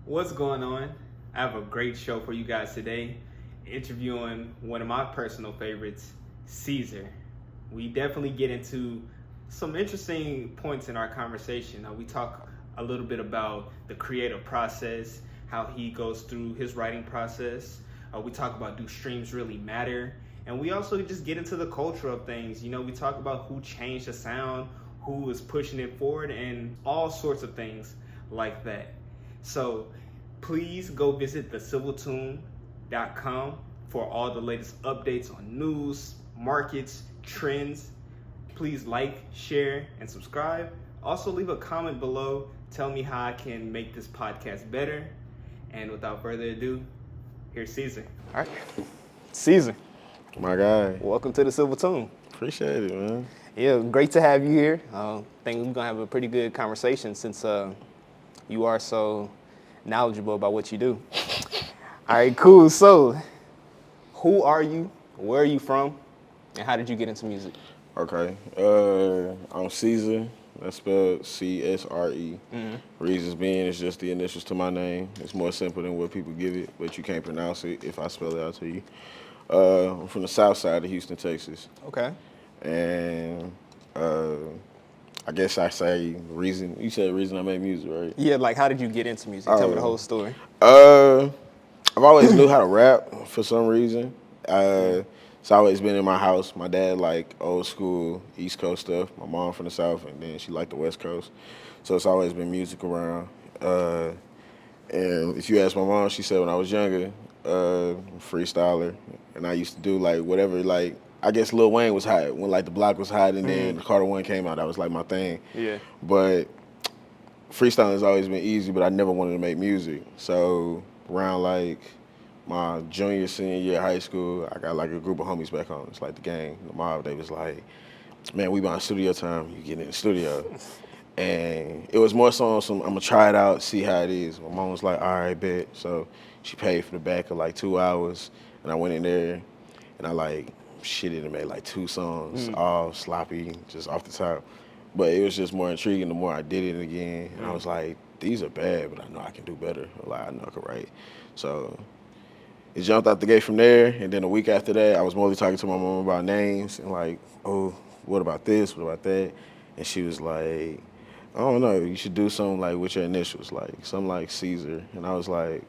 What's going on? I have a great show for you guys today. Interviewing one of my personal favorites, Caesar. We definitely get into some interesting points in our conversation. We talk a little bit about the creative process, how he goes through his writing process. We talk about do streams really matter? And we also just get into the culture of things. We talk about who changed the sound, who is pushing it forward, and all sorts of things like that. So please go visit theciviltune.com for all the latest updates on news, markets, trends. Please like, share, and subscribe. Also leave a comment below. Tell me how I can make this podcast better. And without further ado, here's Caesar. All right. Caesar. My guy. Welcome to the Civil Tune. Appreciate it, man. Yeah, great to have you here. I think we're going to have a pretty good conversation since you are so knowledgeable about what you do. All right, cool. So, who are you? Where are you from? And how did you get into music? Okay. I'm Caesar. That's spelled C-S-R-E. Reasons being it's just the initials to my name. It's more simple than what people give it, but you can't pronounce it if I spell it out to you. I'm from the south side of Houston, Texas. Okay. And I guess I say reason. You said reason I made music, right? Yeah, like how did you get into music? Tell me the whole story. I've always knew how to rap for some reason. It's always been in my house. My dad like old school East Coast stuff. My mom from the South, and then she liked the West Coast. So it's always been music around. And if you ask my mom, she said when I was younger, freestyler, and I used to do like whatever, like I guess Lil Wayne was hot when like the block was hot, and then Carter One came out. That was like my thing. Yeah. But freestyling has always been easy, but I never wanted to make music. So around like my junior, senior year of high school, I got like a group of homies back home. It's like the gang, the mob. They was like, man, we buying studio time. You get in the studio. And it was more so on some, I'm gonna try it out, see how it is. My mom was like, all right, bet. So she paid for the back of like 2 hours. And I went in there and I like shitted and made like 2 songs, all sloppy, just off the top. But it was just more intriguing the more I did it again. And I was like, these are bad, but I know I can do better. Like, I know I can write. So it jumped out the gate from there. And then a week after that, I was mostly talking to my mom about names and like, oh, what about this? What about that? And she was like, I don't know, you should do something like with your initials, like something like Caesar. And I was like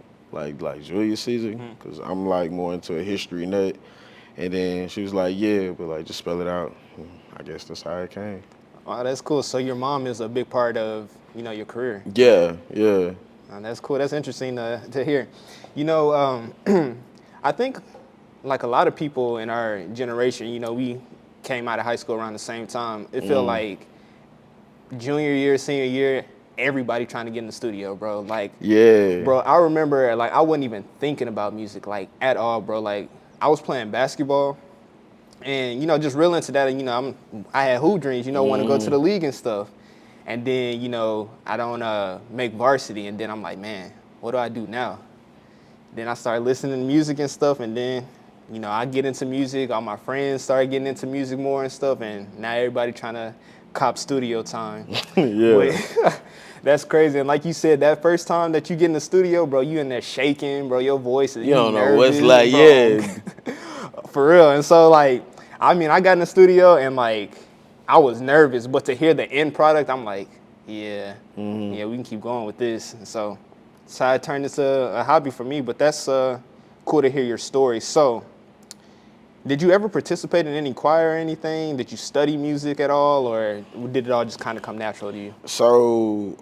Julius Caesar? Because I'm like more into a history nut. And then she was like, yeah, but like just spell it out. And I guess that's how it came. Wow, that's cool. So your mom is a big part of, your career. Yeah. That's cool. That's interesting to hear. I think like a lot of people in our generation, we came out of high school around the same time. It felt like junior year, senior year, everybody trying to get in the studio, bro. Like, yeah. Bro, I remember like I wasn't even thinking about music like at all, bro. Like I was playing basketball and, just real into that. And, I had hoop dreams, want to go to the league and stuff. And then, I don't make varsity. And then I'm like, man, what do I do now? Then I started listening to music and stuff. And then, I get into music. All my friends started getting into music more and stuff. And now everybody trying to cop studio time. Yeah. But, that's crazy. And like you said, that first time that you get in the studio, bro, you in there shaking, bro. Your voice is You don't know nervous, what's like, bro. yeah. For real. And so, like, I got in the studio and, like, I was nervous. But to hear the end product, I'm like, yeah, we can keep going with this. And so that's how it turned into a hobby for me. But that's cool to hear your story. So did you ever participate in any choir or anything? Did you study music at all? Or did it all just kind of come natural to you? So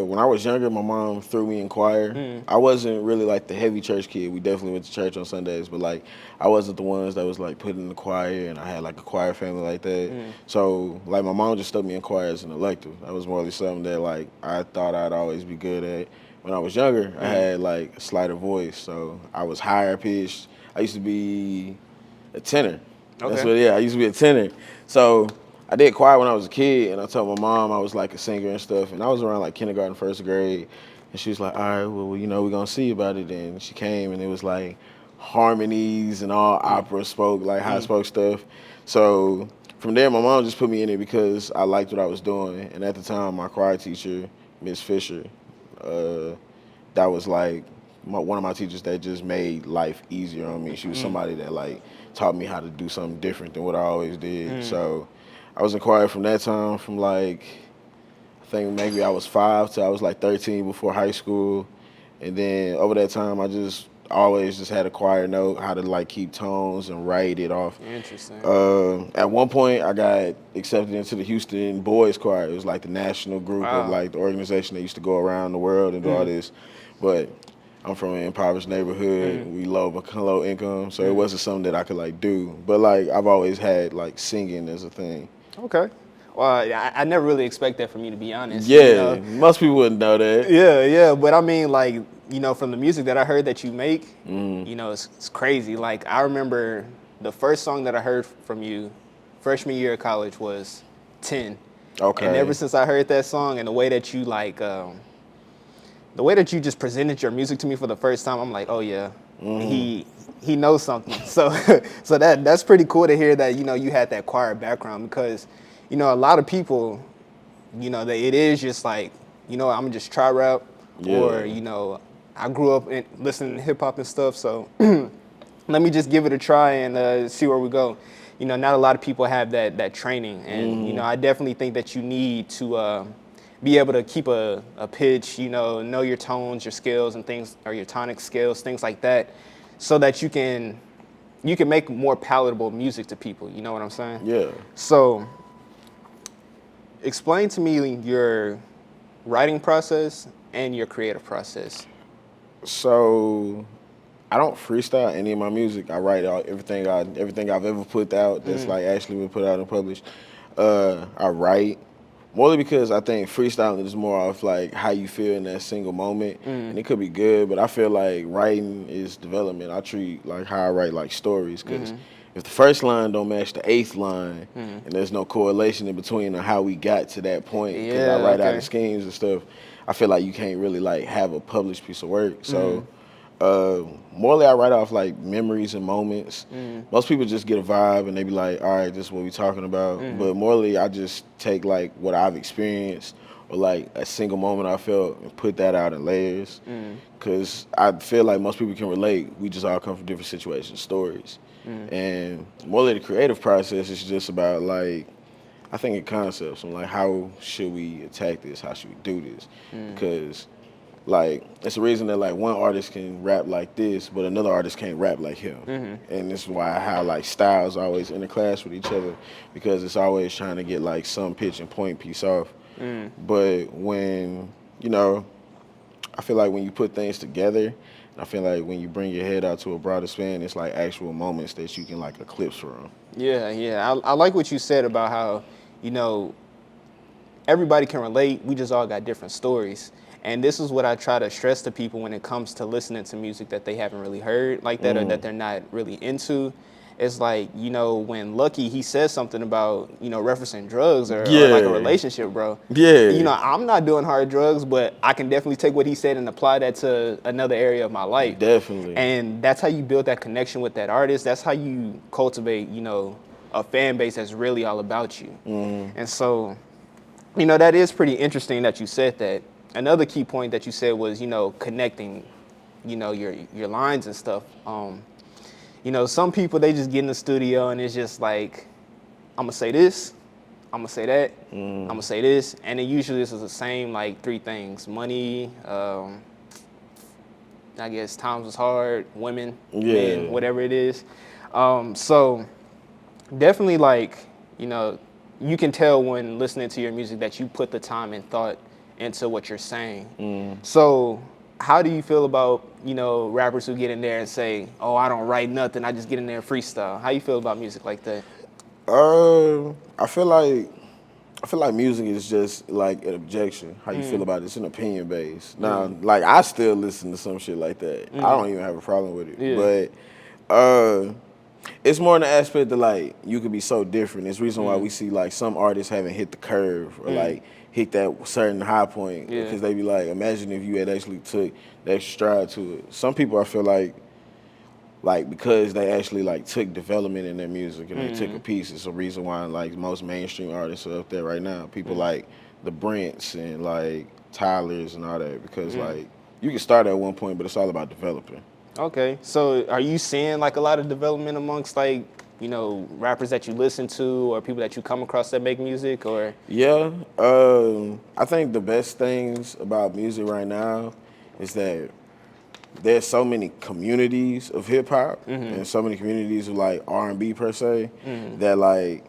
when I was younger, my mom threw me in choir. I wasn't really like the heavy church kid. We definitely went to church on Sundays, but like I wasn't the ones that was like put in the choir, and I had like a choir family like that. So like my mom just stuck me in choir as an elective. That was more like something that like I thought I'd always be good at. When I was younger, I had like a slighter voice, so I was higher pitched. I used to be a tenor. Okay. I used to be a tenor. So I did choir when I was a kid, and I told my mom I was like a singer and stuff, and I was around like kindergarten, first grade, and she was like, all right, well, we're gonna see about it. And she came, and it was like harmonies and all opera spoke, like high spoke stuff. So from there, my mom just put me in it because I liked what I was doing. And at the time, my choir teacher, Miss Fisher, that was like one of my teachers that just made life easier on me. She was somebody that like taught me how to do something different than what I always did. So I was in choir from that time, from like, I think maybe I was 5 till I was like 13 before high school. And then over that time, I just always just had a choir note, how to like keep tones and write it off. Interesting. At one point, I got accepted into the Houston Boys Choir. It was like the national group of Wow. like the organization that used to go around the world and do all this. But I'm from an impoverished neighborhood. We low income, so it wasn't something that I could like do. But like I've always had like singing as a thing. Okay. Well, I never really expect that from you, to be honest. Yeah, You know? most people wouldn't know that. Yeah. But I mean, like, you know, from the music that I heard that you make, you know, it's crazy. Like, I remember the first song that I heard from you freshman year of college was 10. Okay. And ever since I heard that song and the way that you, like, the way that you just presented your music to me for the first time, I'm like, oh, yeah, he knows something. So that's pretty cool to hear that, you know, you had that choir background, because, you know, a lot of people, you know, it is just like, you know, I'm going to just try rap, or, you know, I grew up listening to hip hop and stuff, so let me just give it a try and see where we go. You know, not a lot of people have that training, and, you know, I definitely think that you need to be able to keep a pitch, you know your tones, your scales and things, or your tonic scales, things like that, so that you can make more palatable music to people. You know what I'm saying? Yeah. So, explain to me your writing process and your creative process. So I don't freestyle any of my music. I write out everything I've ever put out that's like actually been put out and published. I write. Morely because I think freestyling is more of like how you feel in that single moment, and it could be good, but I feel like writing is development. I treat like how I write like stories, because if the first line don't match the 8th line, and there's no correlation in between on how we got to that point, because I write out the schemes and stuff, I feel like you can't really like have a published piece of work. So morely, I write off like memories and moments. Most people just get a vibe and they be like, all right, this is what we talking about. But morely, I just take like what I've experienced or like a single moment I felt and put that out in layers. Because I feel like most people can relate. We just all come from different situations, stories. And morely, the creative process is just about like, I think in concepts. I'm like, how should we attack this? How should we do this? Because like, it's the reason that like one artist can rap like this, but another artist can't rap like him. And this is why how like styles always interclash with each other, because it's always trying to get like some pitch and point piece off. But when, you know, I feel like when you put things together, I feel like when you bring your head out to a broader span, it's like actual moments that you can like eclipse from. Yeah. I like what you said about how, you know, everybody can relate. We just all got different stories. And this is what I try to stress to people when it comes to listening to music that they haven't really heard like that, or that they're not really into. It's like, you know, when Lucky, he says something about, you know, referencing drugs or like a relationship, bro. Yeah. You know, I'm not doing hard drugs, but I can definitely take what he said and apply that to another area of my life. Definitely. And that's how you build that connection with that artist. That's how you cultivate, you know, a fan base that's really all about you. And so, you know, that is pretty interesting that you said that. Another key point that you said was, you know, connecting, you know, your lines and stuff. You know, some people, they just get in the studio and it's just like, I'm gonna say this, I'm gonna say that, I'm gonna say this, and it usually is the same like 3 things: money, I guess times was hard, women, men, whatever it is. So definitely, like, you know, you can tell when listening to your music that you put the time and thought into what you're saying. So how do you feel about, you know, rappers who get in there and say, oh, I don't write nothing, I just get in there and freestyle? How you feel about music like that? I feel like music is just like an objection. How you feel about it? It's an opinion based. Now, like I still listen to some shit like that. I don't even have a problem with it. But it's more in the aspect that like you could be so different. It's the reason why we see like some artists haven't hit the curve or like hit that certain high point, because they be like, imagine if you had actually took that stride to it. Some people, I feel like because they actually like took development in their music and they took a piece, it's a reason why like most mainstream artists are up there right now. People like the Brents and like Tylers and all that, because like you can start at one point, but it's all about developing. Okay, so are you seeing like a lot of development amongst like rappers that you listen to or people that you come across that make music or? Yeah, I think the best things about music right now is that there's so many communities of hip hop and so many communities of like R&B per se that like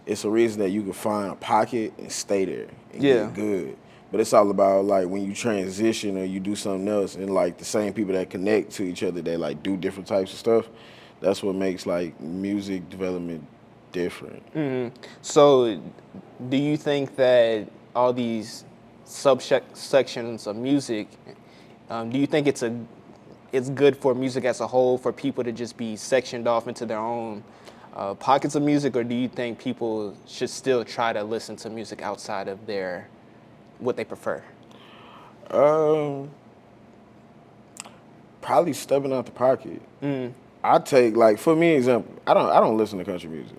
it's a reason that you can find a pocket and stay there and get good. But it's all about like when you transition or you do something else and like the same people that connect to each other that like do different types of stuff. That's what makes like music development different. So, do you think that all these subsections of music, do you think it's good for music as a whole for people to just be sectioned off into their own pockets of music, or do you think people should still try to listen to music outside of what they prefer? Probably stepping out the pocket. I take like for me example. I don't listen to country music.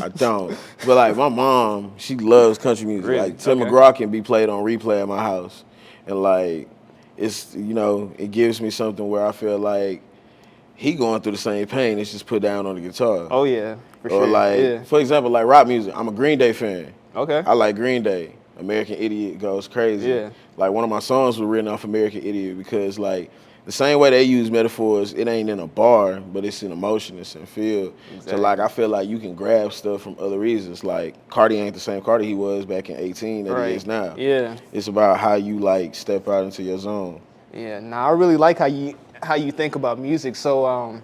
I don't. But like my mom, she loves country music. Really? Like Tim McGraw can be played on replay at my house, and like it's it gives me something where I feel like he going through the same pain. It's just put down on the guitar. Oh yeah, for Or sure. like for example, like rock music. I'm a Green Day fan. Okay. I like Green Day. American Idiot goes crazy. Yeah. Like one of my songs was written off American Idiot because like the same way they use metaphors, it ain't in a bar, but it's in emotion, it's in feel. Exactly. So like I feel like you can grab stuff from other reasons. Like Cardi ain't the same Cardi he was back in 18 that he is now. Yeah. It's about how you like step out into your zone. Yeah. Now I really like how you think about music. So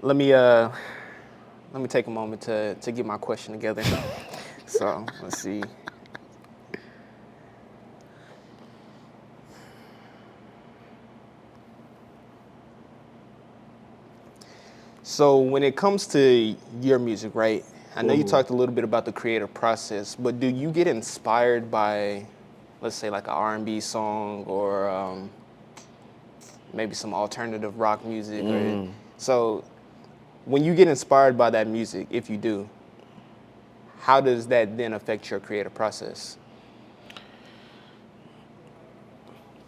let me take a moment to get my question together. So let's see. So when it comes to your music, right? I know you talked a little bit about the creative process, but do you get inspired by, let's say, like an R&B song or maybe some alternative rock music? So when you get inspired by that music, if you do, how does that then affect your creative process?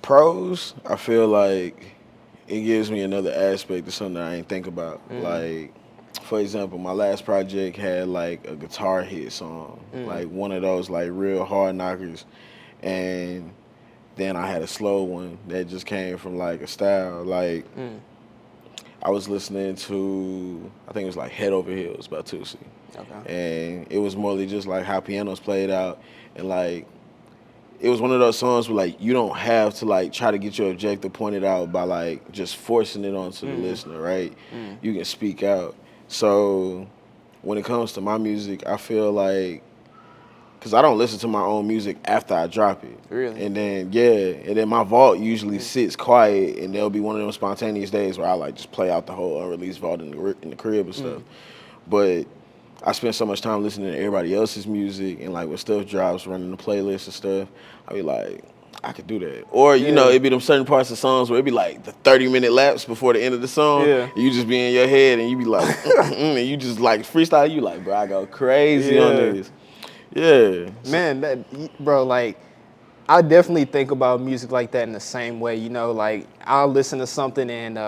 Pros, I feel like it gives me another aspect of something I ain't think about. Like, for example, my last project had like a guitar hit song, like one of those like real hard knockers, and then I had a slow one that just came from like a style. Like, I was listening to, I think it was like Head Over Heels by Tootsie. Okay. And it was mostly just like how pianos played out, and like it was one of those songs where like you don't have to like try to get your objective pointed out by like just forcing it onto the listener, right? You can speak out. So when it comes to my music, I feel like, because I don't listen to my own music after I drop it. Really? And then my vault usually sits quiet, and there'll be one of them spontaneous days where I like just play out the whole unreleased vault in the crib and stuff. But I spend so much time listening to everybody else's music, and like when stuff drops, running the playlist and stuff, I be like, I could do that. Or, it'd be them certain parts of songs where it'd be like the 30-minute lapse before the end of the song. Yeah. You just be in your head and you be like, and you just like freestyle, you like, bro, I go crazy on this. Yeah. Man, bro, like, I definitely think about music like that in the same way. Like, I'll listen to something and,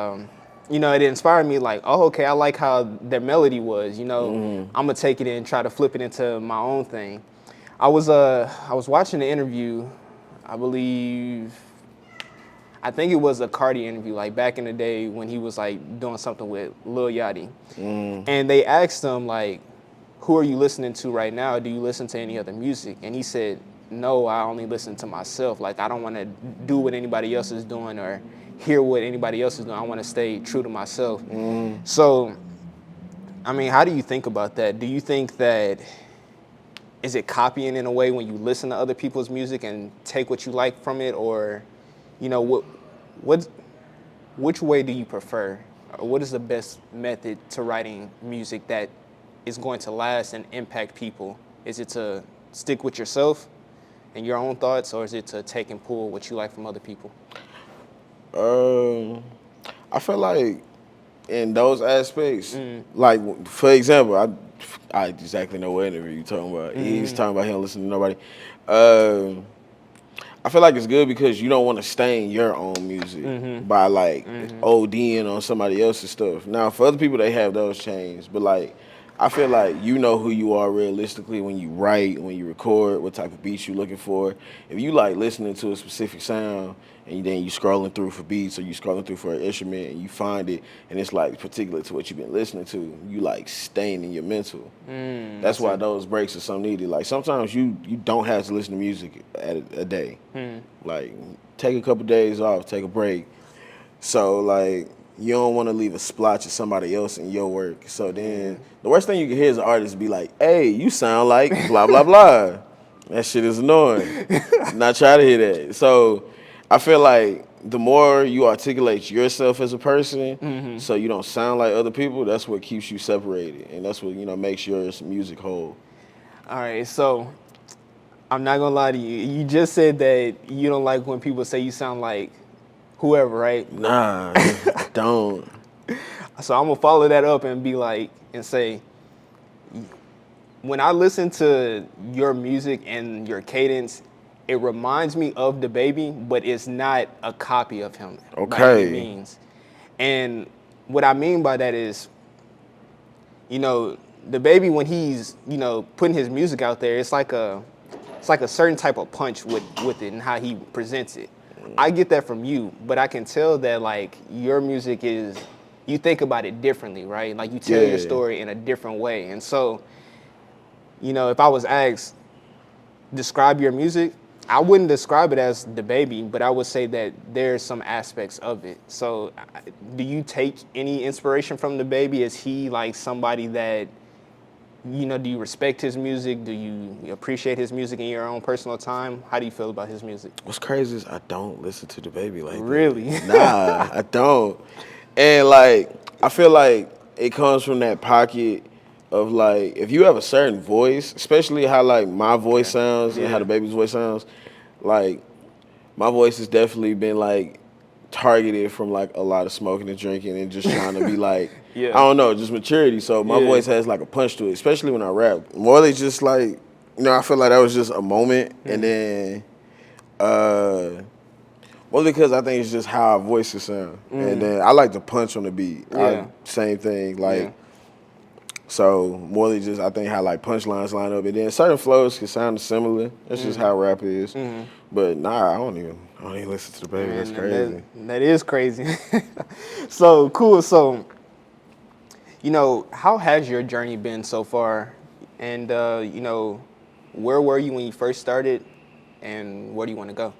it inspired me like, oh, okay, I like how their melody was, I'm going to take it and try to flip it into my own thing. I was watching the interview, I think it was a Cardi interview, like back in the day when he was like doing something with Lil Yachty. And they asked him like, who are you listening to right now? Do you listen to any other music? And he said, no, I only listen to myself. Like, I don't want to do what anybody else is doing or hear what anybody else is doing. I want to stay true to myself. So, I mean, how do you think about that? Do you think that, is it copying in a way when you listen to other people's music and take what you like from it? Or, which way do you prefer? Or what is the best method to writing music that is going to last and impact people? Is it to stick with yourself and your own thoughts, or is it to take and pull what you like from other people? I feel like in those aspects, like for example, I I exactly know what interview you're talking about. He's talking about him listening to nobody. I I feel like it's good because you don't want to stain your own music by like ODing on somebody else's stuff. Now, for other people, they have those chains, but like, I feel like you know who you are realistically when you write, when you record, what type of beats you're looking for. If you like listening to a specific sound and then you scrolling through for beats or you scrolling through for an instrument and you find it and it's like particular to what you've been listening to, you like staining your mental. That's why those breaks are so needed. Like sometimes you don't have to listen to music a day. Like take a couple days off, take a break. So like you don't want to leave a splotch of somebody else in your work. So then the worst thing you can hear is an artist be like, "Hey, you sound like blah blah blah." That shit is annoying. Not try to hear that. So I feel like the more you articulate yourself as a person, so you don't sound like other people, that's what keeps you separated, and that's what makes your music whole. All right, so I'm not gonna lie to you. You just said that you don't like when people say you sound like whoever, right? Nah, I don't. So I'm gonna follow that up and be like, and say, when I listen to your music and your cadence, it reminds me of the baby, but it's not a copy of him by any means. And what I mean by that is, the baby when he's putting his music out there, it's like a certain type of punch with it and how he presents it. I get that from you, but I can tell that like your music is, you think about it differently, right? Like you tell your story in a different way. And so, if I was asked, describe your music, I wouldn't describe it as the baby, but I would say that there's some aspects of it. So do you take any inspiration from the baby? Is he like somebody that, do you respect his music? Do you appreciate his music in your own personal time? How do you feel about his music? What's crazy is I don't listen to the baby like that. Really? Nah, I don't. And like, I feel like it comes from that pocket of like, if you have a certain voice, especially how like my voice sounds and how the baby's voice sounds, like my voice has definitely been like targeted from like a lot of smoking and drinking and just trying to be like, I don't know, just maturity. So my voice has like a punch to it, especially when I rap. More than just like, I feel like that was just a moment. And then, well, because I think it's just how our voices sound. And then I like to punch on the beat. Same thing. Like, so more than just, I think how like punchlines line up. And then certain flows can sound similar. That's just how rap is. But nah, I don't even listen to the baby. That's crazy. That is crazy. So cool. So, how has your journey been so far? And, where were you when you first started? And where do you want to go?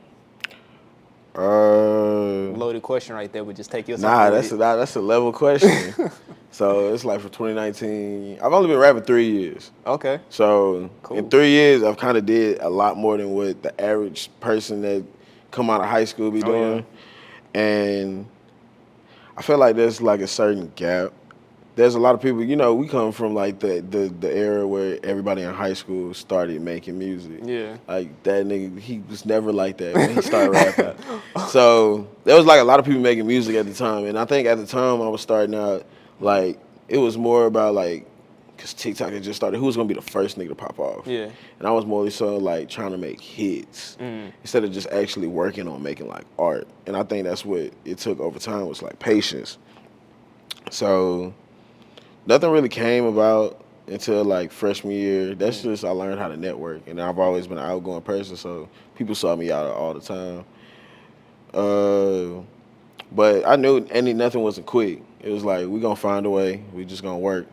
Loaded question right there, but just take your time. Nah, that's a level question. So it's like for 2019, I've only been rapping 3 years. Okay. So in 3 years, I've kind of did a lot more than what the average person that come out of high school be doing. And I feel like there's like a certain gap. There's a lot of people, we come from like the era where everybody in high school started making music. Yeah. Like that nigga, he was never like that when he started rapping. So there was like a lot of people making music at the time. And I think at the time I was starting out, like it was more about like, because TikTok had just started, who was going to be the first nigga to pop off? Yeah. And I was more so like trying to make hits instead of just actually working on making like art. And I think that's what it took over time was like patience. So nothing really came about until like freshman year. That's just, I learned how to network. And I've always been an outgoing person, so people saw me out all the time. But I knew nothing wasn't quick. It was like, we gonna find a way. We just gonna work.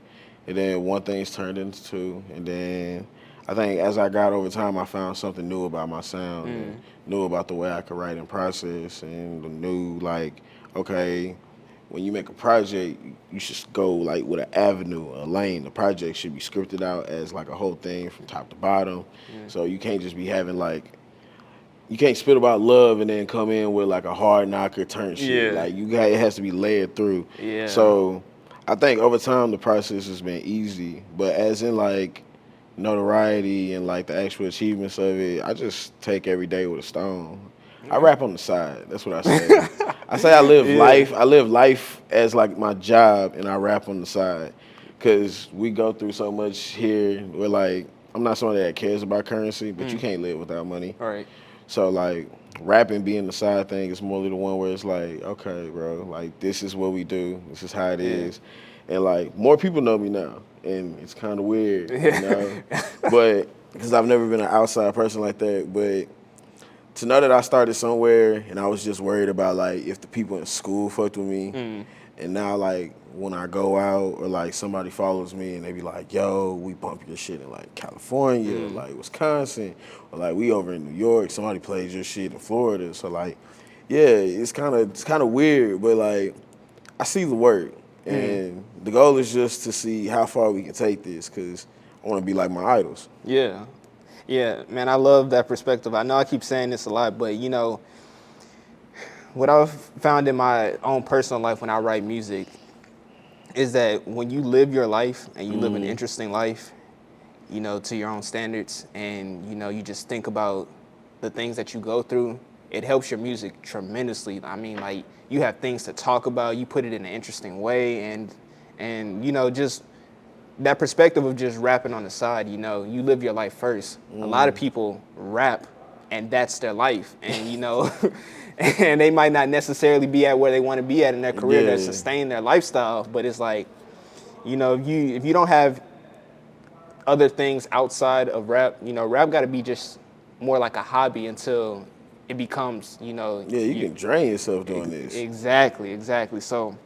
And then one thing's turned into two. And then I think as I got over time, I found something new about my sound. And knew about the way I could write and process. And knew like, okay, when you make a project, you should go like with an avenue, a lane. The project should be scripted out as like a whole thing from top to bottom. So you can't just be having like, you can't spit about love and then come in with like a hard knocker turn shit. Like it has to be layered through. So I think over time the process has been easy, but as in like notoriety and like the actual achievements of it, I just take every day with a stone. I rap on the side. That's what I say. I say I live life. I live life as like my job, and I rap on the side. Cause we go through so much here. We're like, I'm not somebody that cares about currency, but you can't live without money. Right. So like rapping being the side thing is more the one where it's like, okay, bro, like this is what we do. This is how it Yeah. is. And like more people know me now, and it's kind of weird, you know. Yeah. But because I've never been an outside person like that, but to know that I started somewhere and I was just worried about like if the people in school fucked with me, and now like when I go out or like somebody follows me and they be like, "Yo, we bump your shit in like California, or like Wisconsin, or like we over in New York. Somebody plays your shit in Florida." So like, yeah, it's kind of weird, but like I see the work, and the goal is just to see how far we can take this because I want to be like my idols. Yeah. Yeah, man, I love that perspective. I know I keep saying this a lot, but you know, what I've found in my own personal life when I write music is that when you live your life and you live an interesting life, you know, to your own standards, and you know, you just think about the things that you go through, it helps your music tremendously. I mean, like you have things to talk about, you put it in an interesting way, and you know, just that perspective of just rapping on the side, you know, you live your life first. A lot of people rap and that's their life. And, you know, and they might not necessarily be at where they want to be at in their career to Yeah. sustain their lifestyle. But it's like, you know, if you don't have other things outside of rap, you know, rap got to be just more like a hobby until it becomes, you know. Yeah, you can drain yourself doing this. Exactly. So,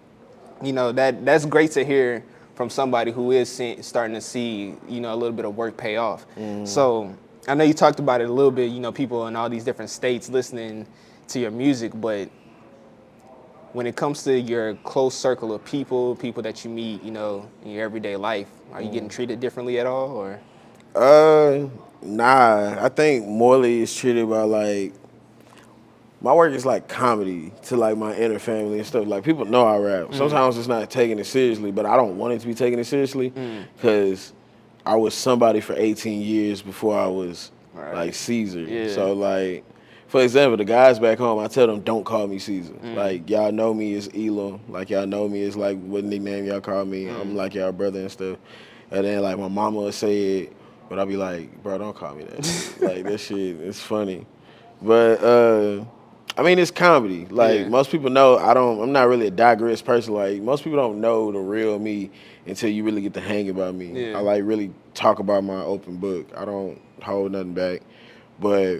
you know, that's great to hear from somebody who is starting to see, you know, a little bit of work pay off. So I know you talked about it a little bit, you know, people in all these different states listening to your music, but when it comes to your close circle of people that you meet, you know, in your everyday life, are you getting treated differently at all, or? Nah. I think Morley is treated by like my work is like comedy to like my inner family and stuff. Like people know I rap. Sometimes it's not taking it seriously, but I don't want it to be taken it seriously because I was somebody for 18 years before I was like Caesar. Yeah. So like, for example, the guys back home, I tell them don't call me Caesar. Like y'all know me as Elam. Like y'all know me as like what nickname y'all call me. I'm like y'all brother and stuff. And then like my mama would say it, but I'll be like, bro, don't call me that. Like that shit is funny. But I mean, it's comedy. Like most people know, I'm not really a digress person. Like most people don't know the real me until you really get to hang about me. Yeah. I like really talk about my open book. I don't hold nothing back. But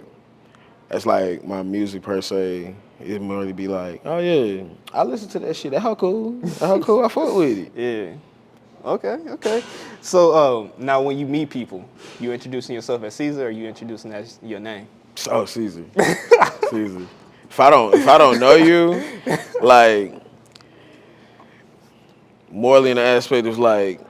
that's like my music per se. It more to be like, oh yeah, I listen to that shit. That how cool. That how cool. I fuck with it. Yeah. Okay. So now when you meet people, you introducing yourself as Caesar, or you introducing as your name? Oh, Caesar. Caesar. If I don't know you, like morally in the aspect of like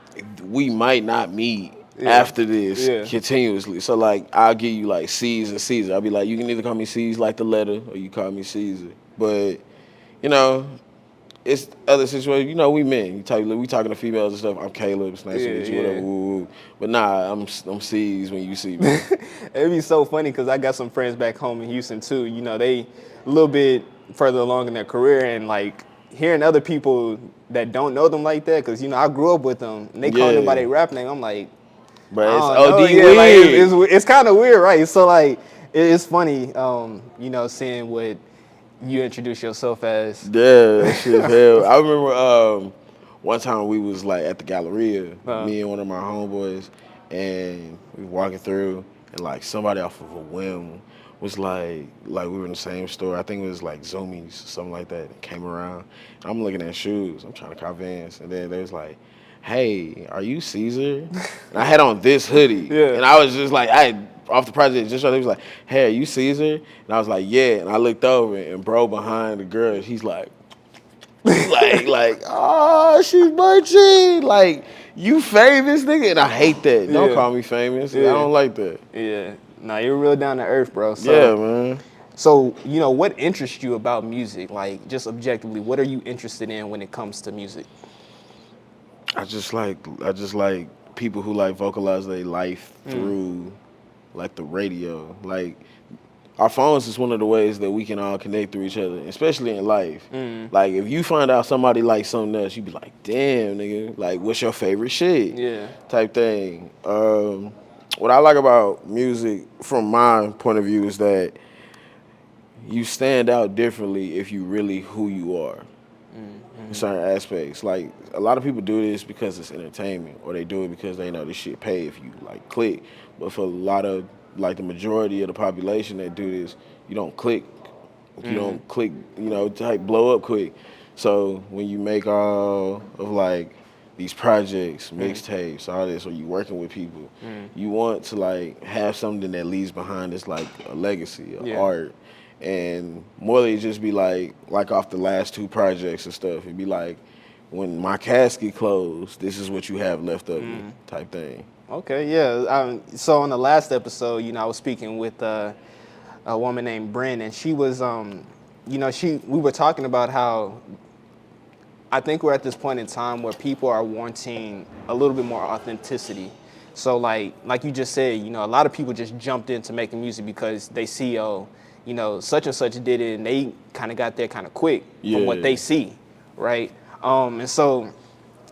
we might not meet after this continuously. So like I'll give you like C's and Caesar. I'll be like, you can either call me C's like the letter or you call me Caesar. But, you know, it's other situations. You know, we men. We talking to females and stuff. I'm Caleb. It's nice to meet you. Whatever. Woo, woo. But nah, I'm C's when you see me. It'd be so funny because I got some friends back home in Houston too. You know, they a little bit further along in their career, and like hearing other people that don't know them like that, because you know I grew up with them, and they call them by their rap name. I'm like, but it's OD weird. Like, it's kind of weird, right? So like it's funny, you know, seeing what you introduce yourself as. Yeah, that shit hell. I remember one time we was like at the Galleria, me and one of my homeboys, and we was walking through, and like somebody off of a whim was like we were in the same store. I think it was like Zoomies, something like that. And came around. And I'm looking at shoes. I'm trying to cop Vans, and then they was like, "Hey, are you Caesar?" And I had on this hoodie, and I was just like, off the project, just they was like, "Hey, are you Caesar?" And I was like, "Yeah." And I looked over, and bro behind the girl, he's like, "Oh, she's Birchie. Like, you famous, nigga?" And I hate that. Don't call me famous. I don't like that. Yeah. Nah, you're real down to earth, bro. So, yeah, man. So, you know, what interests you about music? Like, just objectively, what are you interested in when it comes to music? I just like people who like vocalize their life through like the radio. Like our phones is one of the ways that we can all connect through each other, especially in life. Like if you find out somebody likes something else, you be like, damn, nigga, like what's your favorite shit? Yeah. Type thing. What I like about music from my point of view is that you stand out differently if you really who you are. In certain aspects, like a lot of people do this because it's entertainment, or they do it because they know this shit pay if you like click. But for a lot of like the majority of the population that do this, you don't click. You don't click, type blow up quick. So when you make all of like these projects, mixtapes, all this, or you working with people, you want to like have something that leaves behind this like a legacy, art. And more than just be like off the last two projects and stuff. It'd be like, when my casket closed, this is what you have left of me, type thing. Okay, yeah. So on the last episode, I was speaking with a woman named Bryn, and she was, we were talking about how I think we're at this point in time where people are wanting a little bit more authenticity. So like you just said, a lot of people just jumped into making music because they see, such and such did it, and they kind of got there kind of quick from what they see, right? And so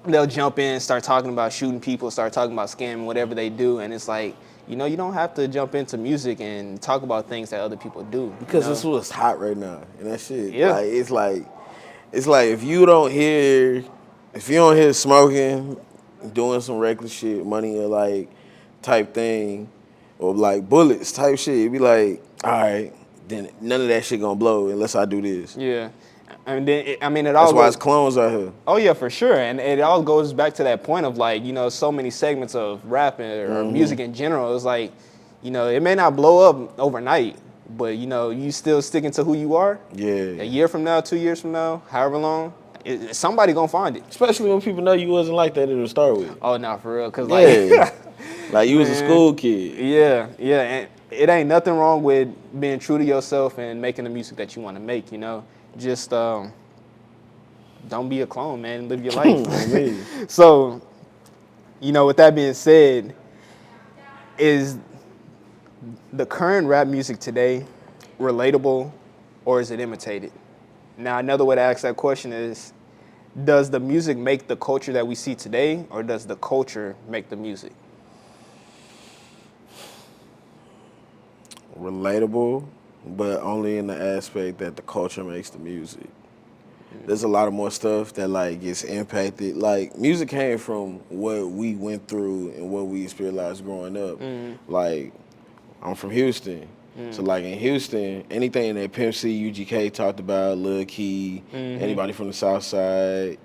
they'll jump in, start talking about shooting people, start talking about scamming, whatever they do, and it's like, you don't have to jump into music and talk about things that other people do. Because this what's hot right now, and that shit. Yeah. It's like if you don't hear smoking, doing some reckless shit, money or like type thing, or like bullets type shit, it'd be like, all right, then none of that shit gonna blow unless I do this. Yeah. And then, it all That's why it's clones out here. Oh, yeah, for sure. And it all goes back to that point of like, so many segments of rap or music in general. It's like, it may not blow up overnight, but, you still sticking to who you are. Yeah. A year from now, 2 years from now, however long, somebody gonna find it. Especially when people know you wasn't like that to start with. Oh, no, for real. Cause like you was a school kid. Yeah. And it ain't nothing wrong with being true to yourself and making the music that you want to make, Just don't be a clone, man. Live your life. So, with that being said, is the current rap music today relatable or is it imitated? Now, another way to ask that question is, does the music make the culture that we see today, or does the culture make the music? Relatable, but only in the aspect that the culture makes the music. There's a lot of more stuff that like gets impacted. Like music came from what we went through and what we experienced growing up. Like I'm from Houston, so like in Houston, anything that Pimp C, UGK talked about, Lil Key, anybody from the South Side,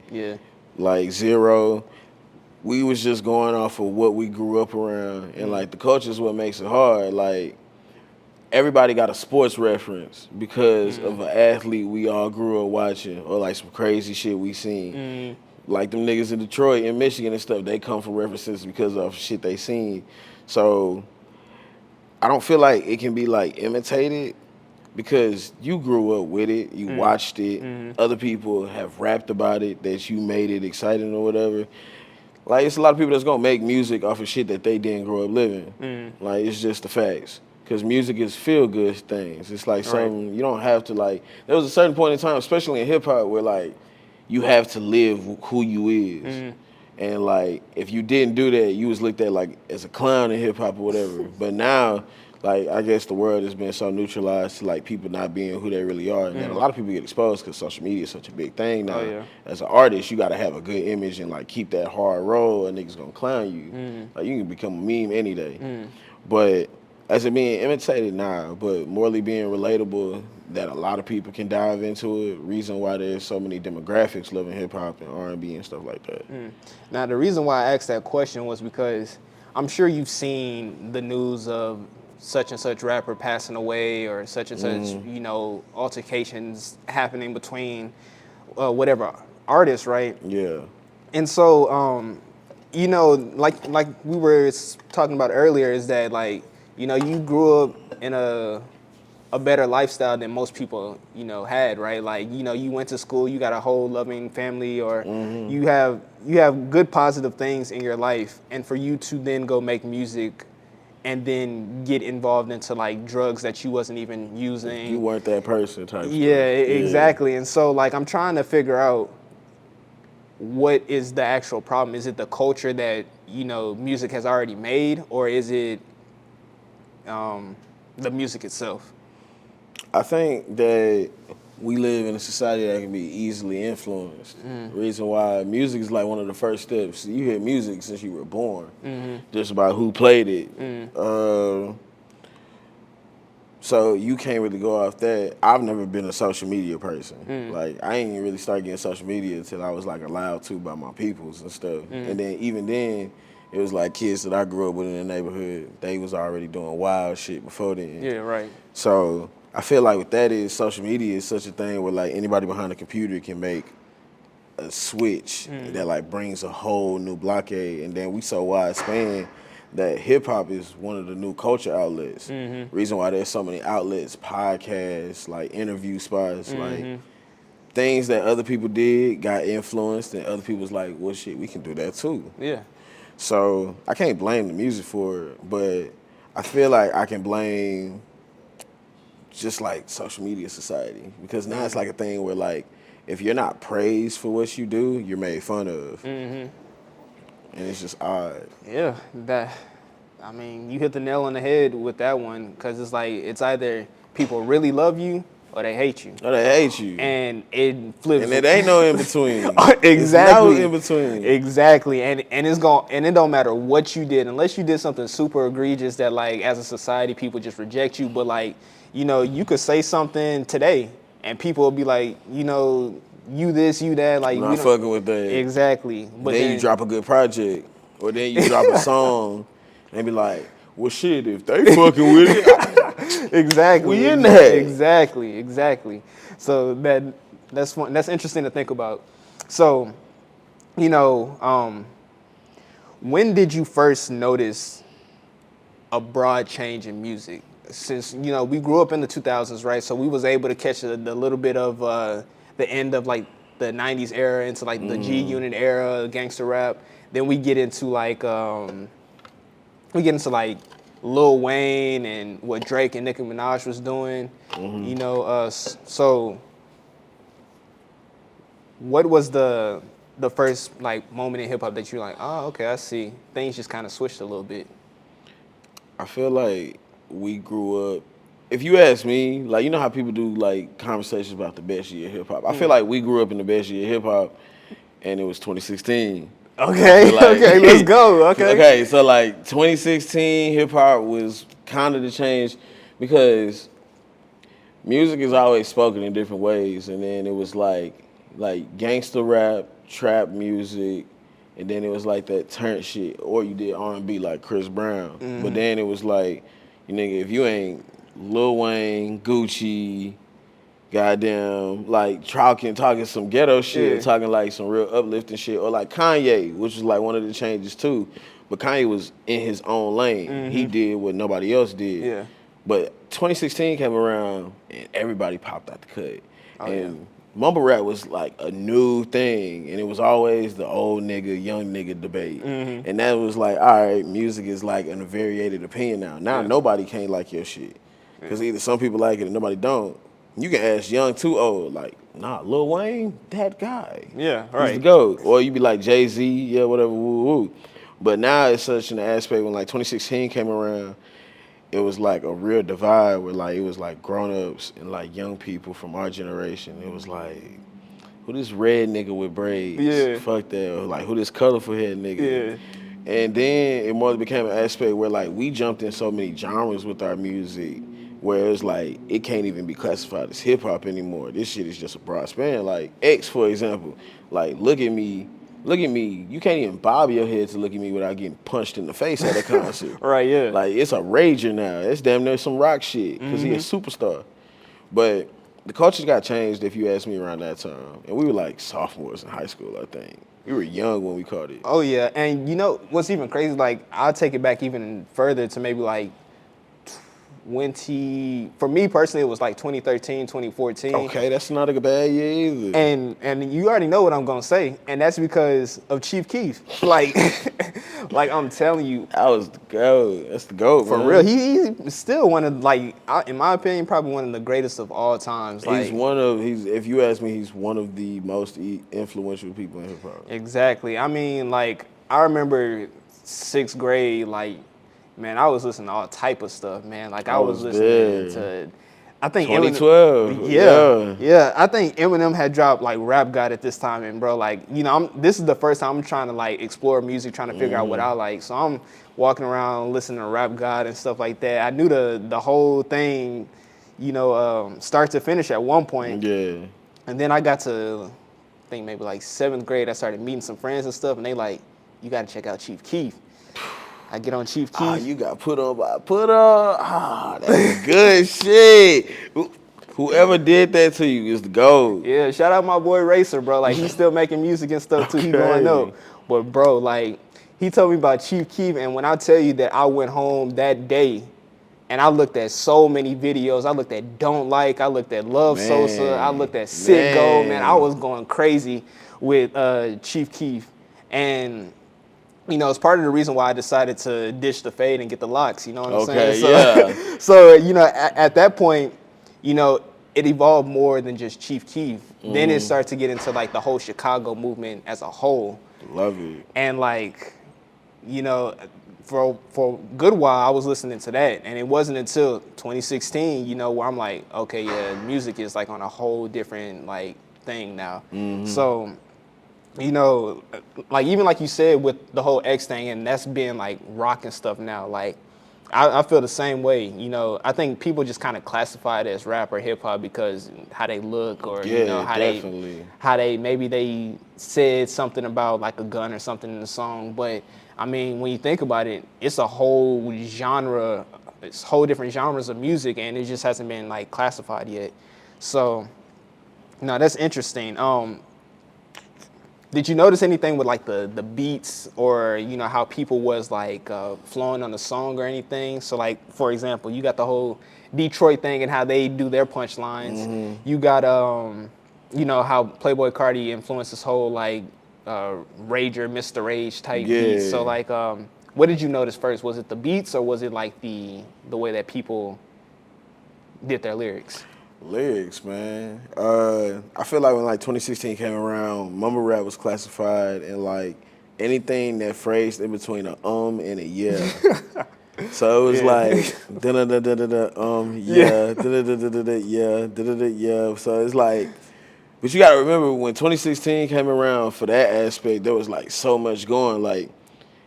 like Zero, we was just going off of what we grew up around, and like the culture is what makes it hard. Like everybody got a sports reference because of an athlete we all grew up watching, or like some crazy shit we seen. Like them niggas in Detroit and Michigan and stuff, they come from references because of shit they seen. So I don't feel like it can be like imitated because you grew up with it, you watched it, other people have rapped about it, that you made it exciting or whatever. Like it's a lot of people that's gonna make music off of shit that they didn't grow up living. Like it's just the facts. Because music is feel-good things. It's like something, you don't have to like, there was a certain point in time, especially in hip-hop, where like, you have to live who you is. And like, if you didn't do that, you was looked at like as a clown in hip-hop or whatever. But now, like, I guess the world has been so neutralized to like people not being who they really are. And then a lot of people get exposed because social media is such a big thing now. As an artist, you got to have a good image and like keep that hard roll, and niggas gonna clown you. Like, you can become a meme any day. But as it being imitated, nah, but morally being relatable, that a lot of people can dive into it. Reason why there's so many demographics loving hip hop and R&B and stuff like that. Now, the reason why I asked that question was because I'm sure you've seen the news of such and such rapper passing away, or such and such, altercations happening between whatever artists, right? Yeah. And so, like we were talking about earlier, is that like, you grew up in a better lifestyle than most people, had, right? Like, you went to school, you got a whole loving family, or you have good positive things in your life, and for you to then go make music and then get involved into like drugs that you wasn't even using. You weren't that person type. Yeah, exactly. And so like, I'm trying to figure out what is the actual problem. Is it the culture that, music has already made, or is it the music itself? I think that we live in a society that can be easily influenced. Reason why music is like one of the first steps. You hear music since you were born, just about who played it. So you can't really go off that. I've never been a social media person. Like I ain't really started getting social media until I was like allowed to by my peoples and stuff. And then even then, it was like kids that I grew up with in the neighborhood. They was already doing wild shit before then. Yeah, right. So I feel like what that is, social media is such a thing where like anybody behind a computer can make a switch that like brings a whole new blockade. And then we so widespan that hip hop is one of the new culture outlets. Reason why there's so many outlets, podcasts, like interview spots, like things that other people did got influenced, and other people's like, well, shit, we can do that too. Yeah. So I can't blame the music for it, but I feel like I can blame just like social media society, because now it's like a thing where like if you're not praised for what you do, you're made fun of. And it's just odd. Yeah, I mean, you hit the nail on the head with that one, because it's like, it's either people really love you or they hate you. Oh, they hate you. And it flips. And it ain't no in between. Exactly. There's no in between. Exactly. And it don't matter what you did, unless you did something super egregious that like as a society people just reject you. But like, you know, you could say something today and people will be like, you know, you this, you that, like I'm not fucking with that. Exactly. But then you drop a good project, or then you drop a song, and be like, "Well, shit, if they fucking with it, exactly, we in there." Exactly. So that's fun. That's interesting to think about. So, you know, when did you first notice a broad change in music? Since, you know, we grew up in the 2000s, right? So we was able to catch the little bit of the end of like the 90s era into like the G Unit era, gangster rap. Then we get into like Lil Wayne and what Drake and Nicki Minaj was doing. You know, so what was the first like moment in hip hop that you're like, oh, okay, I see. Things just kind of switched a little bit. I feel like we grew up. If you ask me, like, you know how people do like conversations about the best year of hip hop. I feel like we grew up in the best year of hip hop, and it was 2016. Okay, like, okay, let's go. Okay, so like 2016 hip hop was kind of the change, because music is always spoken in different ways, and then it was like gangster rap, trap music, and then it was like that turnt shit, or you did R&B like Chris Brown. But then it was like, you nigga, if you ain't Lil Wayne, Gucci, goddamn, like talking some ghetto shit, talking like some real uplifting shit, or like Kanye, which was like one of the changes too. But Kanye was in his own lane. He did what nobody else did. Yeah. But 2016 came around and everybody popped out the cut. Mumble rap was like a new thing, and it was always the old nigga, young nigga debate. And that was like, all right, music is like a variated opinion now. Now nobody can't like your shit, because either some people like it and nobody don't. You can ask young too old, like, nah, Lil Wayne, that guy. Yeah, He's right. the GOAT. Or you be like Jay-Z, yeah, whatever, woo woo. But now it's such an aspect when like 2016 came around, it was like a real divide where like it was like grown-ups and like young people from our generation. It was like, who this red nigga with braids? Yeah. Fuck that. Or like, who this colorful head nigga? Yeah. And then it more became an aspect where like we jumped in so many genres with our music, where it's like it can't even be classified as hip hop anymore. This shit is just a broad span. Like X, for example, like look at me. You can't even bob your head to look at me without getting punched in the face at a concert. Right, yeah. Like it's a rager now. It's damn near some rock shit, because he a superstar. But the culture got changed, if you ask me, around that time. And we were like sophomores in high school, I think. We were young when we caught it. Oh yeah, and you know what's even crazy? Like I'll take it back even further to maybe like for me personally, it was like 2013, 2014. Okay, that's not a bad year either. And you already know what I'm gonna say, and that's because of Chief Keef. Like, like I'm telling you, that was the GOAT. That's the GOAT, for man. real. He's still one of, like, in my opinion, probably one of the greatest of all times. Like, if you ask me, he's one of the most influential people in hip hop. Exactly. I mean, like, I remember 6th grade, like, man, I was listening to all type of stuff, man. Like I was listening to I think 2012. Yeah. I think Eminem had dropped like Rap God at this time, and bro, like this is the first time I'm trying to like explore music, trying to figure out what I like. So I'm walking around listening to Rap God and stuff like that. I knew the whole thing, start to finish at one point. Yeah. And then I got to, I think maybe like 7th grade. I started meeting some friends and stuff, and they like, you got to check out Chief Keef. I get on Chief Keef. Ah, you got put on by put on. Ah, that's good shit. Whoever did that to you is the gold. Yeah, shout out my boy Racer, bro. Like, he's still making music and stuff too. He going up. But bro, like, he told me about Chief Keef, and when I tell you that I went home that day and I looked at so many videos. I looked at Don't Like, I looked at Love Sosa, I looked at Sick Go, man. I was going crazy with Chief Keef. And it's part of the reason why I decided to ditch the fade and get the locks, you know what I'm saying? So, yeah. So, at that point, it evolved more than just Chief Keef. Then it started to get into like the whole Chicago movement as a whole. Love it. And like, for a good while I was listening to that. And it wasn't until 2016, where I'm like, okay, yeah, music is like on a whole different like thing now. So, like even like you said with the whole X thing, and that's been like rock and stuff now. Like I feel the same way. I think people just kind of classify it as rap or hip hop because how they look, or how they maybe they said something about like a gun or something in the song. But I mean, when you think about it, it's a whole genre, it's whole different genres of music, and it just hasn't been like classified yet. So, that's interesting. Did you notice anything with like the beats, or how people was like flowing on the song or anything? So like, for example, you got the whole Detroit thing and how they do their punchlines. You got how Playboi Carti influenced this whole like Rager, Mr. Rage type beats. So like, what did you notice first? Was it the beats, or was it like the way that people did their lyrics? Lyrics, man. I feel like when like 2016 came around, mumble rap was classified and like anything that phrased in between a and a yeah. So it was like da da da da da yeah, da da da da da yeah, da da da yeah. So it's like, but you gotta remember when 2016 came around, for that aspect, there was like so much going. Like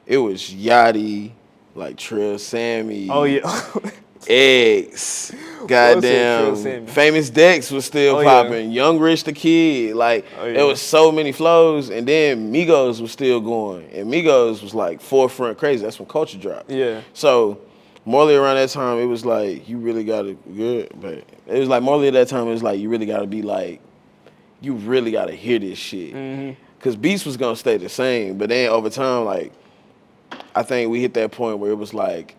it was Yachty, like Csre, Sammy. Oh yeah. Eggs, goddamn, Famous Dex was still popping. Young Rich the Kid, like there was so many flows, and then Migos was still going, and Migos was like forefront crazy. That's when Culture dropped. Yeah. So Morley around that time, it was like you really gotta but it was like Morley at that time. It was like you really gotta be like, you really gotta hear this shit, because beats was gonna stay the same, but then over time, like I think we hit that point where it was like,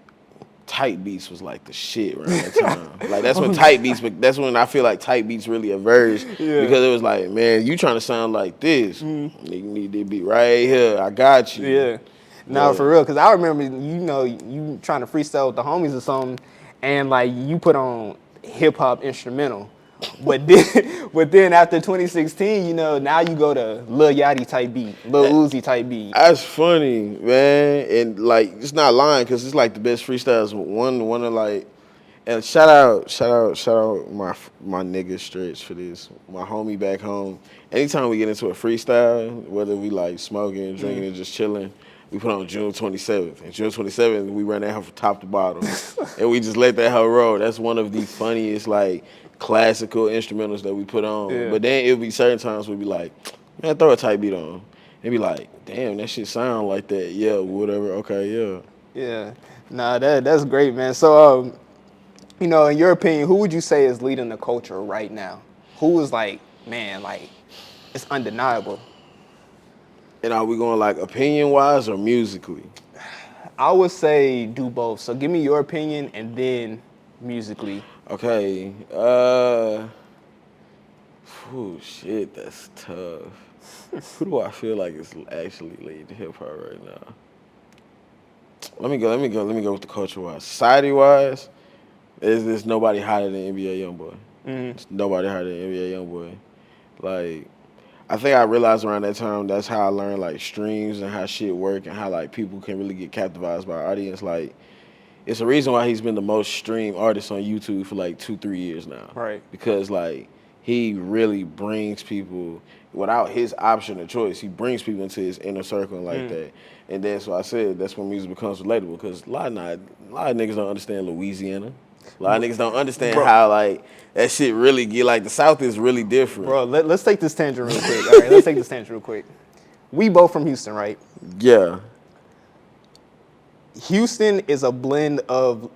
tight beats was like the shit around that time. Like that's when tight beats, but that's when I feel like tight beats really emerged, because it was like, man, you trying to sound like this, you need to be right here. I got you. Yeah. No, for real, because I remember you trying to freestyle with the homies or something, and like you put on hip hop instrumental. But then after 2016, now you go to Lil Yachty type beat, Lil Uzi type beat. That's funny, man, and like it's not lying, because it's like the best freestyles. One of like, and shout out my nigga Stretch for this, my homie back home. Anytime we get into a freestyle, whether we like smoking, drinking, and just chilling, we put on June 27th. And June 27th, we run that hoe from top to bottom, and we just let that hoe roll. That's one of the funniest like classical instrumentals that we put on. But then it'll be certain times we'll be like, man, throw a tight beat on. And be like, damn, that shit sound like that. Yeah, whatever. Okay, yeah. Yeah. Nah, that's great, man. So, in your opinion, who would you say is leading the culture right now? Who is like, man, like, it's undeniable? And are we going like opinion-wise or musically? I would say do both. So give me your opinion and then musically. Okay. Shit, that's tough. Who do I feel like is actually leading hip hop right now? Let me go with the culture wise. Society wise, there's nobody hotter than NBA Youngboy. There's nobody hotter than NBA Youngboy. Like, I think I realized around that time that's how I learned like streams and how shit work and how like people can really get captivated by an audience. Like, it's a reason why he's been the most streamed artist on YouTube for like 2-3 years now. Right. Because like he really brings people without his option of choice. He brings people into his inner circle like that. And that's why I said that's when music becomes relatable. Because a lot of niggas don't understand Louisiana. A lot of niggas don't understand how like that shit really get like the South is really different. Bro, let's take this tangent real quick. All right, let's take this tangent real quick. We both from Houston, right? Yeah. Houston is a blend of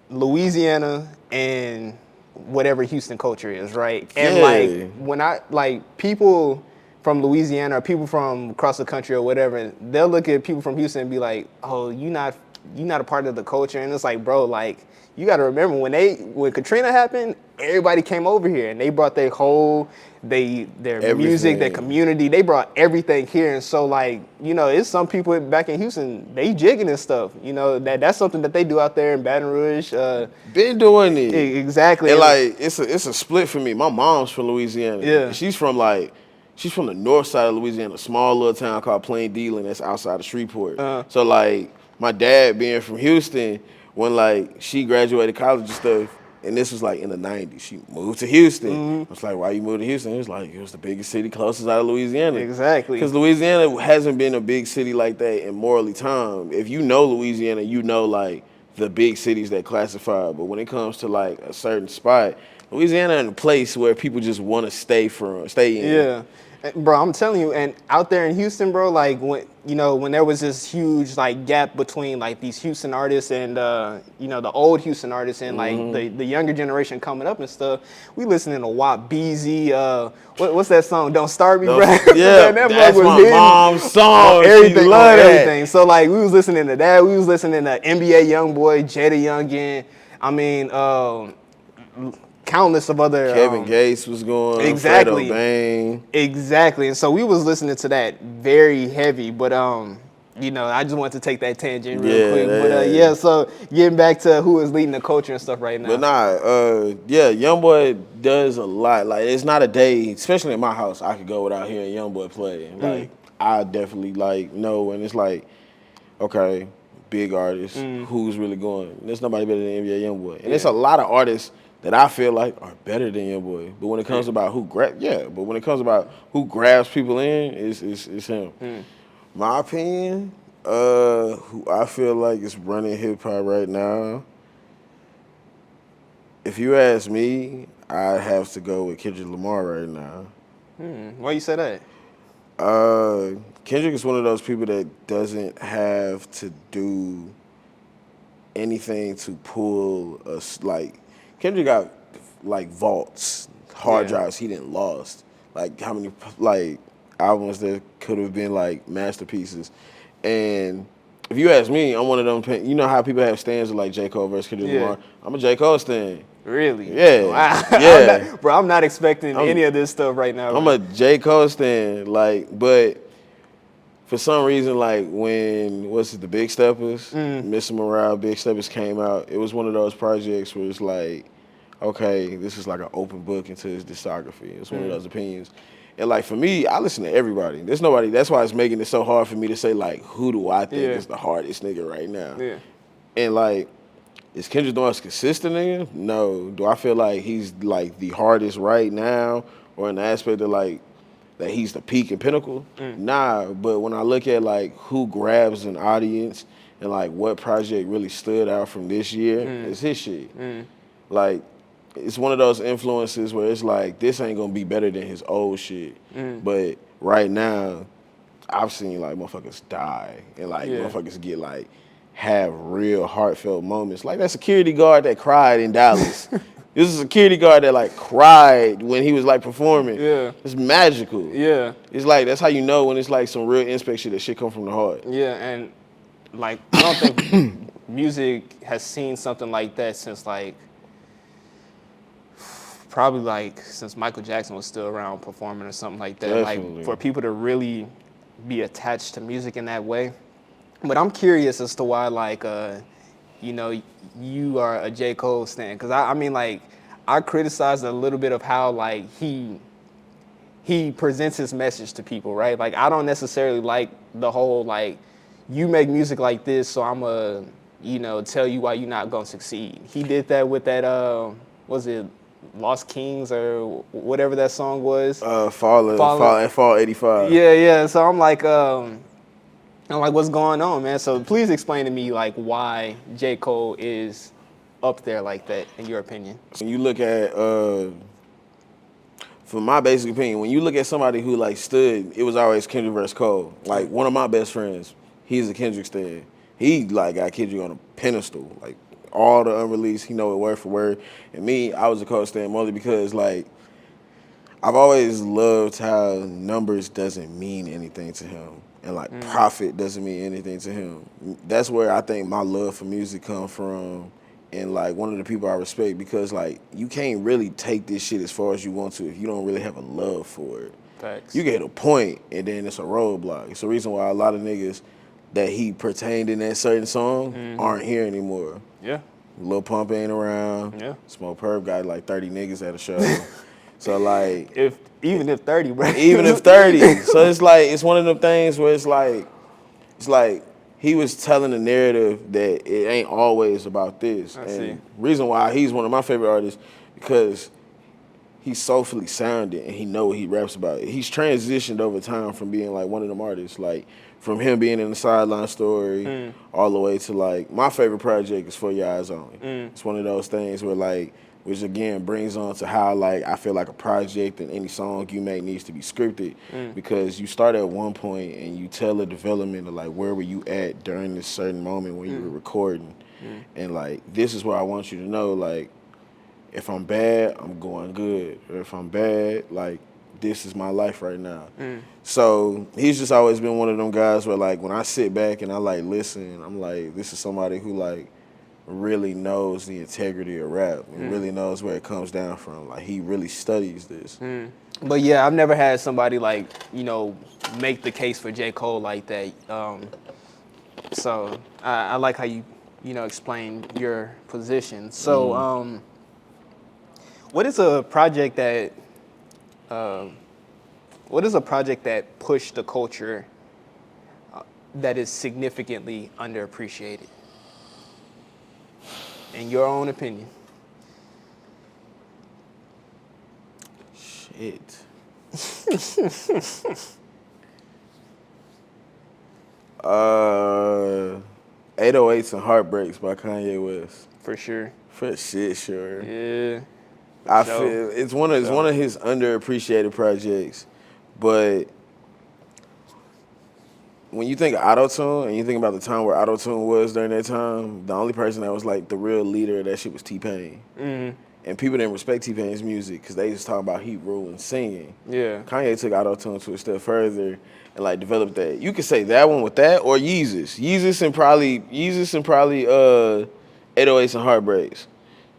Louisiana and whatever Houston culture is, right? And like when people from Louisiana or people from across the country or whatever, they'll look at people from Houston and be like, "Oh, you not a part of the culture." And it's like, bro, like you got to remember when Katrina happened, everybody came over here and they brought their music, their community, they brought everything here. And so like, you know, it's some people back in Houston, they jigging and stuff. You know, that's something that they do out there in Baton Rouge. Been doing it. Exactly. And like it's a split for me. My mom's from Louisiana. Yeah. She's from the north side of Louisiana, a small little town called Plain Dealing that's outside of Shreveport. So like my dad being from Houston, when like she graduated college and stuff, and this was like in the 90s, she moved to Houston. I was like, why you moved to Houston? It was like, it was the biggest city closest out of Louisiana. Exactly. Because Louisiana hasn't been a big city like that in morally time. If you know Louisiana, you know like the big cities that classify. But when it comes to like a certain spot, Louisiana is a place where people just want to stay in. Yeah. Bro, I'm telling you, and out there in Houston, bro, like when there was this huge like gap between like these Houston artists and the old Houston artists and like the younger generation coming up and stuff, we listening to WAP, BZ, what's that song? Don't Start Me, bro. Yeah, man, that's my mom's song. Everything, love everything. So like we was listening to that. We was listening to NBA YoungBoy, Jada Youngin. I mean, countless of other Kevin Gates was going, exactly, Fredo Bang. Exactly. And so we was listening to that very heavy, but I just wanted to take that tangent real quick. But so getting back to who is leading the culture and stuff right now. But YoungBoy does a lot. Like it's not a day, especially in my house, I could go without hearing YoungBoy play. Like I definitely like know, and it's like, okay, big artist, who's really going? There's nobody better than NBA YoungBoy, and there's a lot of artists that I feel like are better than YoungBoy. But when it comes about who grabs people in, it's him. My opinion, who I feel like is running hip hop right now, if you ask me, I'd have to go with Kendrick Lamar right now. Why you say that? Kendrick is one of those people that doesn't have to do anything to pull us like. Kendrick got like vaults, hard drives he didn't lost. Like how many like albums that could have been like masterpieces. And if you ask me, I'm one of them. You know how people have stands of like J. Cole versus Kendrick Lamar. I'm a J. Cole stan. Really? Yeah. Wow. Yeah. I'm not expecting any of this stuff right now. I'm a J. Cole stan. Like, but for some reason, like when the Big Steppers, Mr. Morale, Big Steppers came out, it was one of those projects where it's like, okay, this is like an open book into his discography. It's one of those opinions. And like for me, I listen to everybody. There's nobody, that's why it's making it so hard for me to say like, who do I think is the hardest nigga right now? Yeah. And like, is Kendrick the most consistent nigga? No. Do I feel like he's like the hardest right now or in the aspect of like, that he's the peak and pinnacle? Nah, but when I look at like who grabs an audience and like what project really stood out from this year, it's his shit. Like, it's one of those influences where it's like, this ain't gonna be better than his old shit. But right now, I've seen like motherfuckers die and like motherfuckers get like, have real heartfelt moments. Like that security guard that cried in Dallas. This is a security guard that like cried when he was like performing. Yeah. It's magical. Yeah. It's like, that's how you know when it's like some real inspect shit, that shit come from the heart. Yeah, and like, I don't think music has seen something like that since like, probably like since Michael Jackson was still around performing or something like that. Definitely. Like for people to really be attached to music in that way. But I'm curious as to why like, you are a J. Cole stan. Cause I mean like, I criticized a little bit of how like he presents his message to people, right? Like I don't necessarily like the whole like, you make music like this, so I'm a tell you why you're not gonna succeed. He did that with that was it Lost Kings or whatever that song was? Fall 85. Yeah. So I'm like, what's going on, man? So please explain to me like why J. Cole is up there like that, in your opinion. When you look at, from my basic opinion, when you look at somebody who like stood, it was always Kendrick versus Cole. Like one of my best friends, he's a Kendrick stan. He like got Kendrick on a pedestal, like all the unreleased, he know it word for word. And me, I was a Cole stan mostly because like I've always loved how numbers doesn't mean anything to him. And like profit doesn't mean anything to him. That's where I think my love for music come from. And like one of the people I respect, because like you can't really take this shit as far as you want to if you don't really have a love for it. Facts. You get a point and then it's a roadblock. It's the reason why a lot of niggas that he pertained in that certain song aren't here anymore. Yeah. Lil Pump ain't around. Yeah. Smoke Perp got like 30 niggas at a show. So like even if 30, bro. Even if 30. So it's like it's one of them things where it's like he was telling a narrative that it ain't always about this. I see. Reason why he's one of my favorite artists because he's soulfully sounded and he know what he raps about. He's transitioned over time from being like one of them artists, like from him being in the Sideline Story all the way to like my favorite project is For Your Eyes Only. It's one of those things where like, which again brings on to how like I feel like a project and any song you make needs to be scripted because you start at one point and you tell the development of like where were you at during this certain moment when you were recording and like this is where I want you to know like if I'm bad I'm going good or if I'm bad like this is my life right now. So he's just always been one of them guys where like when I sit back and I like listen I'm like this is somebody who like really knows the integrity of rap and really knows where it comes down from. Like he really studies this. But yeah, I've never had somebody like, make the case for J. Cole like that. So I like how you explain your position. So what is a project that pushed the culture that is significantly underappreciated? In your own opinion. Shit. 808s and Heartbreaks by Kanye West. For sure. For shit, sure. Yeah. I feel it's one of his underappreciated projects, but when you think of auto-tune and you think about the time where auto-tune was during that time, the only person that was like the real leader of that shit was T-Pain. And people didn't respect T-Pain's music because they just talk about heat rule and singing. Yeah. Kanye took auto-tune to a step further and like developed that. You could say that one with that or Yeezus. Yeezus and probably 808s and Heartbreaks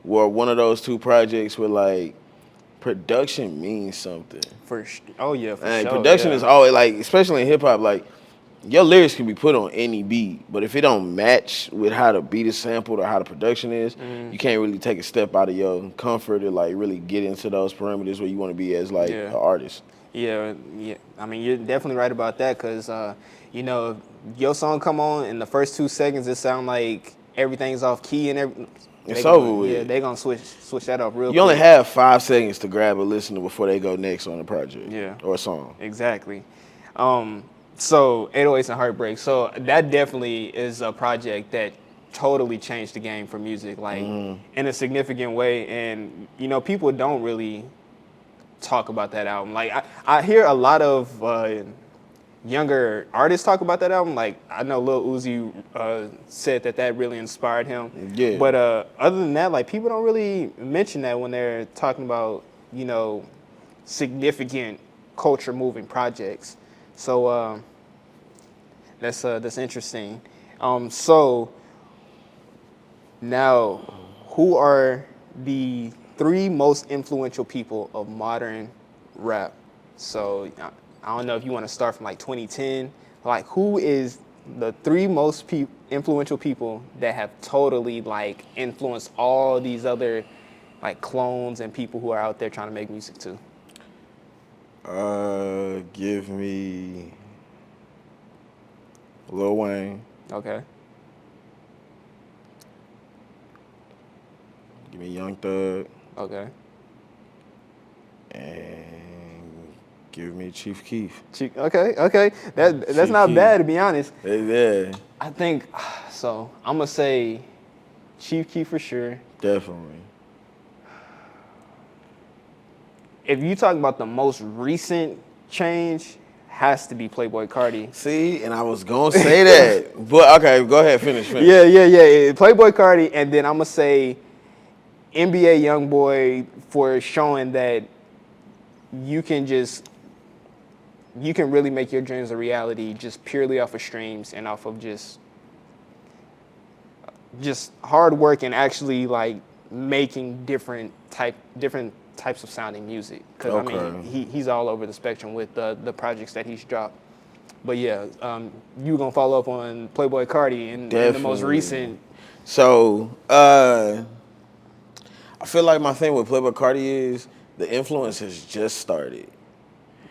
were one of those two projects where like production means something. Oh yeah, for sure. Production is always like, especially in hip hop, like your lyrics can be put on any beat, but if it don't match with how the beat is sampled or how the production is, you can't really take a step out of your comfort or like really get into those parameters where you want to be as like an artist. Yeah. I mean, you're definitely right about that because, if your song come on in the first 2 seconds, it sound like everything's off key and everything. It's over with. Yeah, they gonna switch that up real quick. You only have 5 seconds to grab a listener before they go next on a project or a song. Exactly. So 808s and Heartbreak. So that definitely is a project that totally changed the game for music, like in a significant way. And people don't really talk about that album. Like I hear a lot of younger artists talk about that album. Like I know Lil Uzi said that really inspired him. Yeah. But other than that, like people don't really mention that when they're talking about significant culture moving projects. So that's interesting. So now, who are the 3 most influential people of modern rap? So I don't know if you want to start from like 2010. Like, who is the 3 most influential people that have totally like influenced all these other like clones and people who are out there trying to make music too? Give me Lil Wayne. Okay. Give me Young Thug. Okay. And give me Chief Keef. Okay. That's Chief not Keef. bad, to be honest. Yeah, I think, so I'm going to say Chief Keef for sure. definitely. If you talk about the most recent change, has to be Playboi Carti. See, and I was gonna say that, but okay, go ahead, finish. Yeah. Playboi Carti, and then I'm going to say NBA YoungBoy for showing that you can really make your dreams a reality just purely off of streams and off of just hard work and actually like making different types of sounding music. Because Okay. I mean, he's all over the spectrum with the projects that he's dropped. But yeah, you gonna follow up on Playboi Carti in the most Definitely. recent. So, I feel like my thing with Playboi Carti is the influence has just started.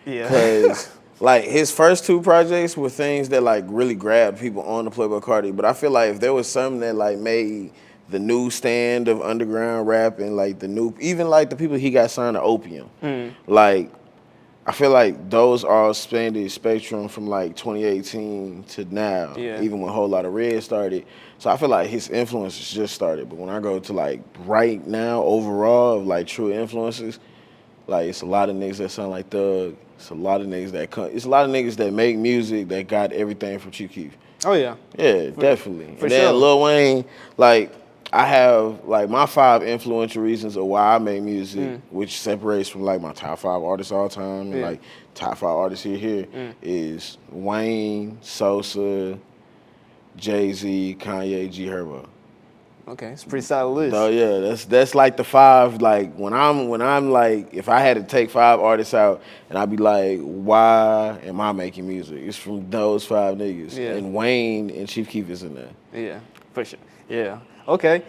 Yeah. Because like his first two projects were things that like really grabbed people on the Playboi Carti. But I feel like if there was something that like made the new stand of underground rap and like even like the people he got signed to Opium, like I feel like those all expanded spectrum from like 2018 to now, even when Whole Lotta Red started. So I feel like his influence has just started. But when I go to like right now overall of like true influences, like it's a lot of niggas that sound like Thug. It's a lot of niggas that make music that got everything from Chief Keef. Oh yeah. Yeah, definitely. For and then sure. Lil Wayne, like I have like my 5 influential reasons of why I make music, which separates from like my top 5 artists all time and like top 5 artists here is Wayne, Sosa, Jay-Z, Kanye, G Herbo. Okay, it's a pretty solid list. So yeah, that's like the 5. Like when I'm like, if I had to take 5 artists out, and I'd be like, why am I making music? It's from those 5 niggas, and Wayne and Chief Keef is in there. Yeah, for sure. Yeah. Okay.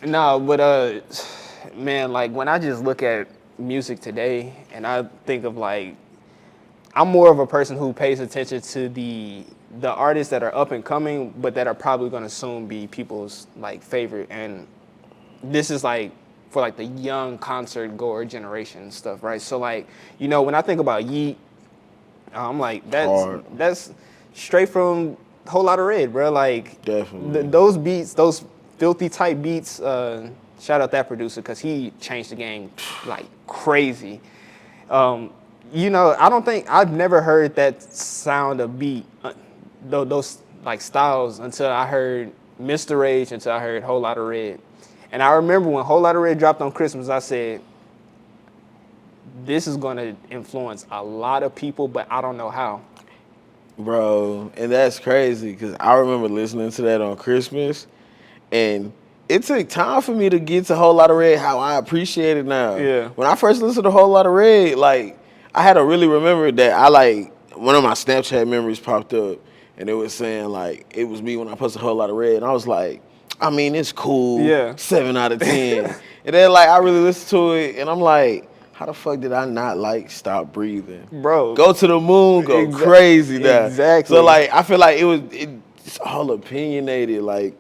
No, but man, like when I just look at music today, and I think of like, I'm more of a person who pays attention to the artists that are up and coming, but that are probably going to soon be people's like favorite. And this is like for like the young concert goer generation and stuff, right? So like, you know, when I think about Yeet, I'm like, that's straight from Whole Lotta Red, bro. Like definitely those beats, those filthy type beats. Shout out that producer because he changed the game like crazy. You know, I've never heard that sound of beat, those like styles until I heard Mr. Rage, until I heard Whole Lotta Red. And I remember when Whole Lotta Red dropped on Christmas, I said, this is going to influence a lot of people, but I don't know how. Bro, and that's crazy because I remember listening to that on Christmas, and it took time for me to get to Whole Lotta Red how I appreciate it now. Yeah. When I first listened to Whole Lotta Red, like, I had to really remember that I like, one of my Snapchat memories popped up, and it was saying, like, it was me when I posted Whole Lotta Red, and I was like, I mean, it's cool. Yeah. 7 out of 10. And then, like, I really listened to it, and I'm like, how the fuck did I not like Stop Breathing? Bro. Go to the Moon, go crazy now. Exactly. So, like, I feel like it's all opinionated. Like,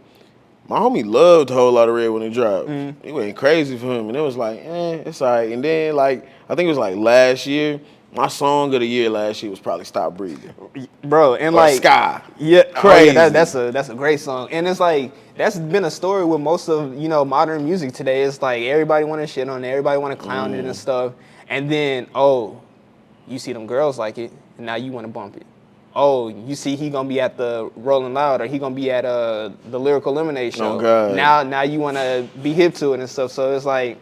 my homie loved Whole Lotta Red when it dropped. It went crazy for him, and it was like, it's all right. And then, like, I think it was like last year, my song of the year last year was probably Stop Breathing. Bro, and Or like Sky. Yeah, Crazy. Oh, yeah, that's a great song. And it's like that's been a story with most of, you know, modern music today. It's like everybody want to shit on it, everybody want to clown it and stuff. And then, you see them girls like it, and now you want to bump it. Oh, you see he gonna be at the Rolling Loud, or he gonna be at the Lyrical Lemonade show. Oh, God. Now you want to be hip to it and stuff. So it's like,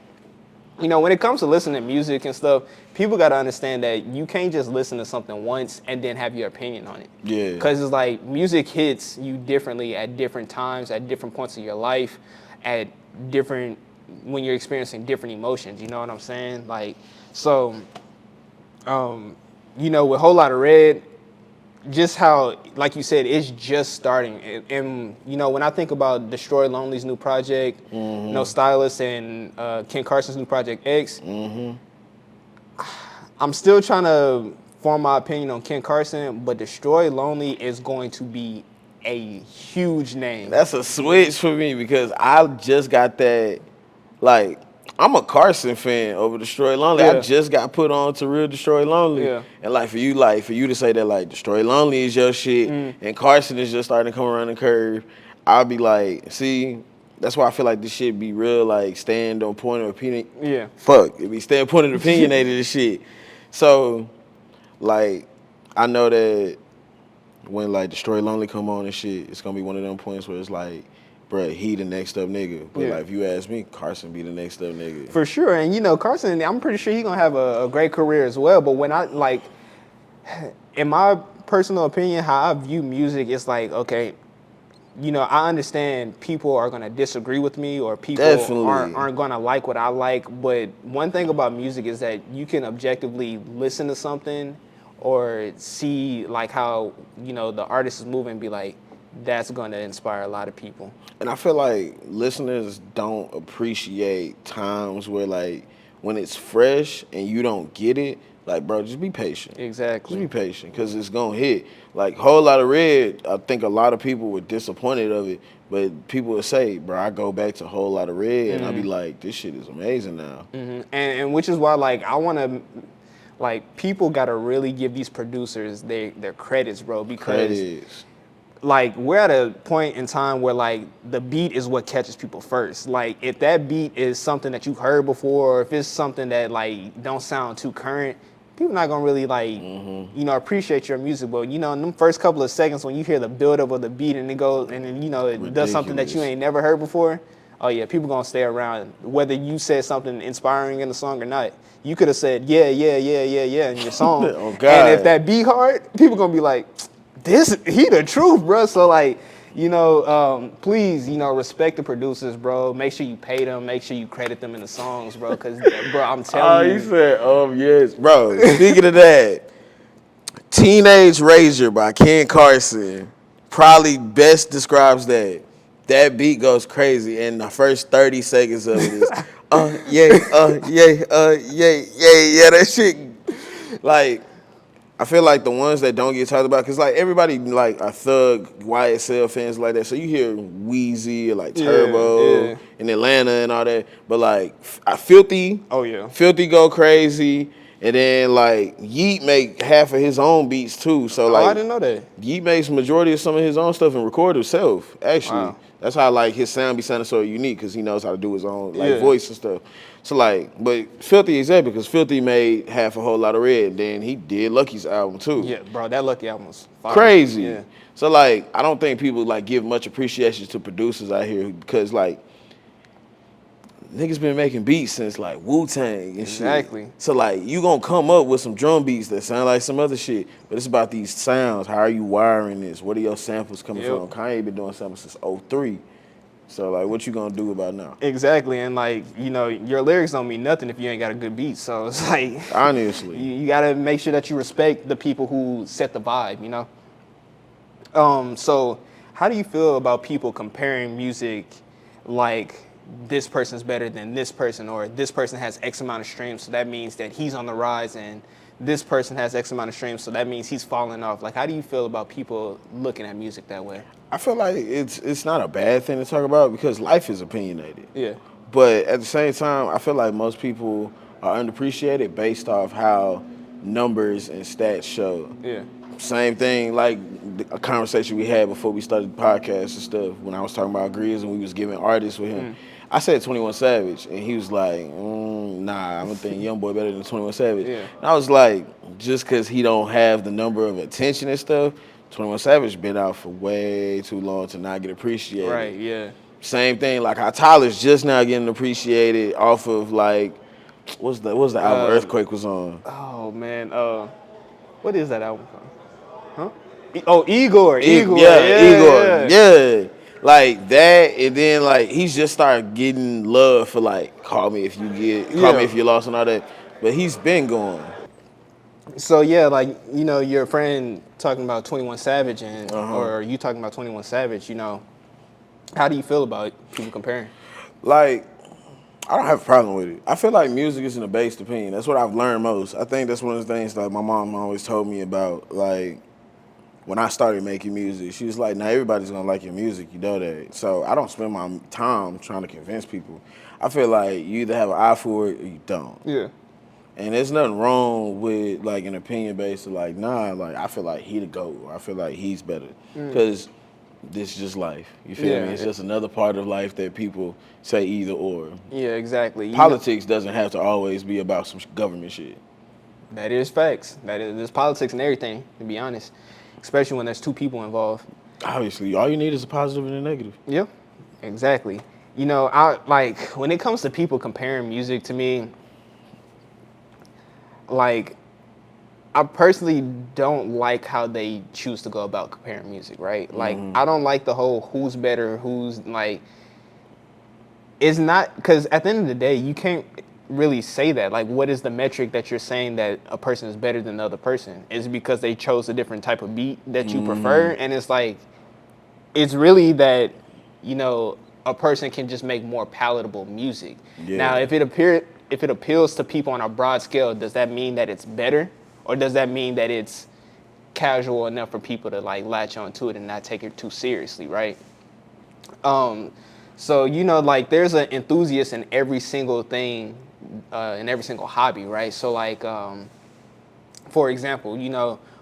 you know, when it comes to listening to music and stuff, people got to understand that you can't just listen to something once and then have your opinion on it. Yeah. Because it's like music hits you differently at different times, at different points of your life, when you're experiencing different emotions. You know what I'm saying? Like, so, you know, with Whole Lotta Red, just how, like you said, it's just starting. And you know, when I think about Destroy Lonely's new project, No Stylist, and Ken Carson's new project X, I'm still trying to form my opinion on Ken Carson, but Destroy Lonely is going to be a huge name. That's a switch for me because I just got that like, I'm a Carson fan over Destroy Lonely. Yeah. I just got put on to Real Destroy Lonely. Yeah. And like for you to say that like Destroy Lonely is your shit and Carson is just starting to come around the curve, I'll be like, see, that's why I feel like this shit be real like stand on point of opinion. Yeah. Fuck, it be stand point of opinionated and shit. So, like, I know that when like Destroy Lonely come on and shit, it's gonna be one of them points where it's like, bruh, he the next up nigga. But Yeah. like if you ask me, Carson be the next up nigga. For sure. And, you know, Carson, I'm pretty sure he's going to have a great career as well. But when I, like, in my personal opinion, how I view music, it's like, okay, you know, I understand people are going to disagree with me or people Definitely. aren't going to like what I like. But one thing about music is that you can objectively listen to something or see, like, how, you know, the artist is moving and be like, that's going to inspire a lot of people. And I feel like listeners don't appreciate times where like when it's fresh and you don't get it, like bro, just be patient. Exactly. Just be patient because it's gonna hit. Like Whole Lotta Red, I think a lot of people were disappointed of it, but people would say, bro, I go back to Whole Lotta Red and I'll be like, this shit is amazing now. And which is why, like, I want to, like, people got to really give these producers their credits, bro, because Credits. like we're at a point in time where like the beat is what catches people first. Like if that beat is something that you've heard before, or if it's something that like don't sound too current, people not gonna really like you know appreciate your music. But you know in them first couple of seconds when you hear the buildup of the beat and it goes and then you know it does something that you Ridiculous. ain't never heard before, oh yeah, people gonna stay around whether you said something inspiring in the song or not. You could have said yeah in your song, Oh, God. and if that beat hard, people gonna be like, he the truth, bro. So like, you know, please, you know, respect the producers, bro. Make sure you pay them. Make sure you credit them in the songs, bro. Because, bro, I'm telling you. He said, yes. Bro, speaking of that, Teenage Razor by Ken Carson probably best describes that. That beat goes crazy, and the first 30 seconds of it is, yeah, that shit. Like, I feel like the ones that don't get talked about, because like everybody like a Thug, YSL fans like that. So you hear Wheezy or like Turbo in Atlanta and all that. But like Filthy, Oh, yeah. Filthy go crazy. And then like Yeet make half of his own beats too. So like I didn't know that. Yeet makes majority of some of his own stuff and record himself, actually. Wow. That's how like his sound be sounding so unique because he knows how to do his own like Yeah. voice and stuff. So like, but Filthy is that because Filthy made half a Whole Lotta Red. Then he did Lucky's album too. Yeah, bro, that Lucky album was fire. Crazy. Yeah. So like, I don't think people like give much appreciation to producers out here because like, niggas been making beats since like Wu-Tang and Exactly. shit. So like, you gonna come up with some drum beats that sound like some other shit, but it's about these sounds. How are you wiring this? What are your samples coming from? Kanye been doing samples since 03. So like, what you gonna do about now? Exactly, and like, you know, your lyrics don't mean nothing if you ain't got a good beat. So it's like, Honestly. you gotta make sure that you respect the people who set the vibe, you know? So how do you feel about people comparing music like this person's better than this person, or this person has X amount of streams, so that means that he's on the rise, and this person has X amount of streams, so that means he's falling off? Like, how do you feel about people looking at music that way? I feel like it's not a bad thing to talk about because life is opinionated. Yeah. But at the same time, I feel like most people are underappreciated based off how numbers and stats show. Yeah. Same thing, like a conversation we had before we started the podcast and stuff, when I was talking about Grizz and we was giving artists with him. I said 21 Savage, and he was like, nah, I'm gonna think Youngboy better than 21 Savage. Yeah. And I was like, just because he don't have the number of attention and stuff, 21 Savage been out for way too long to not get appreciated. Right, yeah. Same thing, like how Tyler's just now getting appreciated off of like, what's the album Earthquake was on? Oh man, what is that album called? Huh? Igor. Igor. Yeah. Like that, and then like he's just started getting love for like Call Me If You Lost and all that. But he's been going. So yeah, like, you know, your friend talking about 21 Savage and or you talking about 21 Savage, you know, how do you feel about people comparing? Like, I don't have a problem with it. I feel like music isn't a based opinion. That's what I've learned most. I think that's one of the things that my mom always told me about. Like, when I started making music, she was like, "Now everybody's gonna like your music, you know that." So I don't spend my time trying to convince people. I feel like you either have an eye for it or you don't. Yeah. And there's nothing wrong with like an opinion based of like, nah, like I feel like he the GOAT, or I feel like he's better. Because this is just life. You feel Yeah. me? It's just another part of life that people say either or. Yeah, exactly. Politics doesn't have to always be about some government shit. That is facts. There's politics and everything, to be honest. Especially when there's two people involved. Obviously, all you need is a positive and a negative. Yeah, exactly. I like when it comes to people comparing music to me, like I personally don't like how they choose to go about comparing music, right? Like I don't like the whole who's better, who's like it's not because at the end of the day, you can't really say that. Like, what is the metric that you're saying that a person is better than the other person? Is it because they chose a different type of beat that you prefer? And it's like, it's really that, a person can just make more palatable music. Yeah. Now, if it appeals to people on a broad scale, does that mean that it's better? Or does that mean that it's casual enough for people to like latch onto it and not take it too seriously, right? So, like there's an enthusiast in every single thing, in every single hobby, right? So like, for example,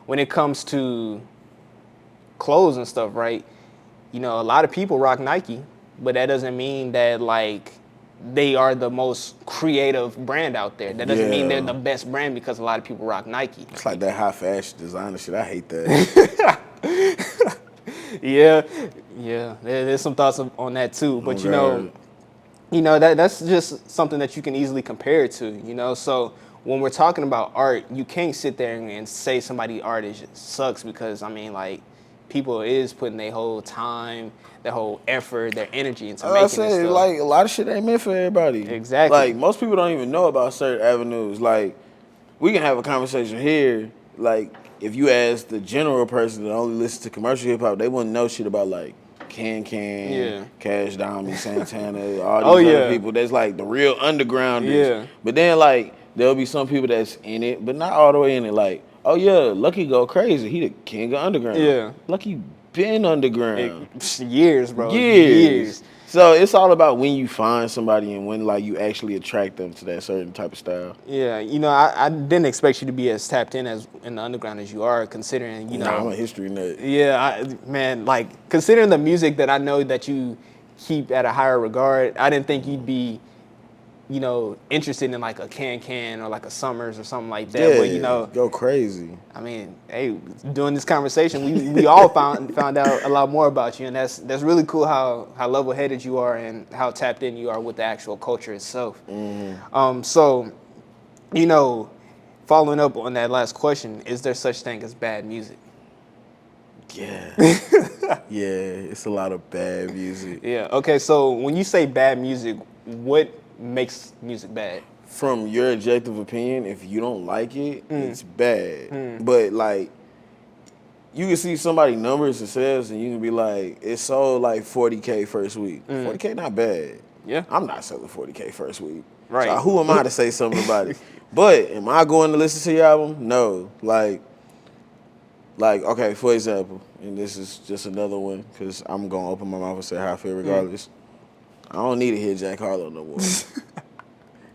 when it comes to clothes and stuff, right? A lot of people rock Nike, but that doesn't mean that like they are the most creative brand out there. That doesn't mean they're the best brand because a lot of people rock Nike. It's like that high fashion designer shit. I hate that. Yeah. There's some thoughts on that too, but that's just something that you can easily compare it to. So when we're talking about art, you can't sit there and say somebody's art sucks because like people is putting their whole time, their whole effort, their energy into making this stuff. Like a lot of shit ain't meant for everybody. Exactly. Like most people don't even know about certain avenues. Like we can have a conversation here. Like if you ask the general person that only listens to commercial hip hop, they wouldn't know shit about like Can, Cash Dollars, Santana, all these other people. That's like the real undergrounders. Yeah. But then like there'll be some people that's in it, but not all the way in it. Like, oh yeah, Lucky go crazy. He the king of underground. Yeah. Lucky been underground. Years, bro. Years. So it's all about when you find somebody and when like you actually attract them to that certain type of style. Yeah, I didn't expect you to be as tapped in the underground as you are, considering I'm a history nut. Yeah, like considering the music that I know that you keep at a higher regard, I didn't think you'd be, interested in like a Can or like a Summers or something like that. Yeah, but go crazy. I mean, hey, during this conversation, we all found out a lot more about you, and that's really cool how level-headed you are and how tapped in you are with the actual culture itself. So, following up on that last question, is there such thing as bad music? Yeah. Yeah, it's a lot of bad music. Yeah. Okay. So when you say bad music, what makes music bad? From your objective opinion, if you don't like it, it's bad. But like, you can see somebody numbers and sales, and you can be like, it sold like 40K first week. 40K not bad. Yeah. I'm not selling 40K first week. Right. So who am I to say something about it? But am I going to listen to your album? No. Like okay, for example, and this is just another one because I'm gonna open my mouth and say how I feel regardless. I don't need to hear Jack Harlow no more.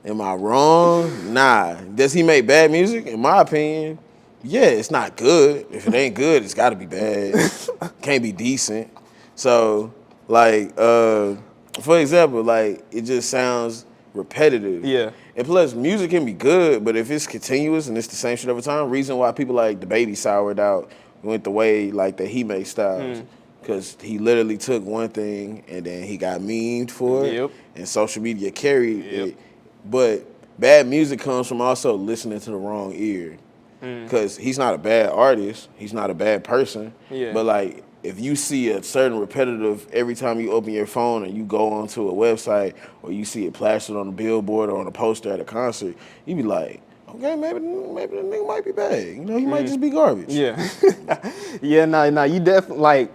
Am I wrong? Nah. Does he make bad music? In my opinion, yeah, it's not good. If it ain't good, it's got to be bad. Can't be decent. So, like, for example, like, it just sounds repetitive. Yeah. And plus, music can be good, but if it's continuous and it's the same shit every time, reason why people like the Baby soured out went the way, like, that he makes styles. Because he literally took one thing and then he got memed for it. And social media carried it. But bad music comes from also listening to the wrong ear. Because he's not a bad artist. He's not a bad person. But, like, if you see a certain repetitive every time you open your phone and you go onto a website or you see it plastered on a billboard or on a poster at a concert, you be like, okay, maybe the nigga might be bad. He might just be garbage. Yeah. Yeah, you definitely, like,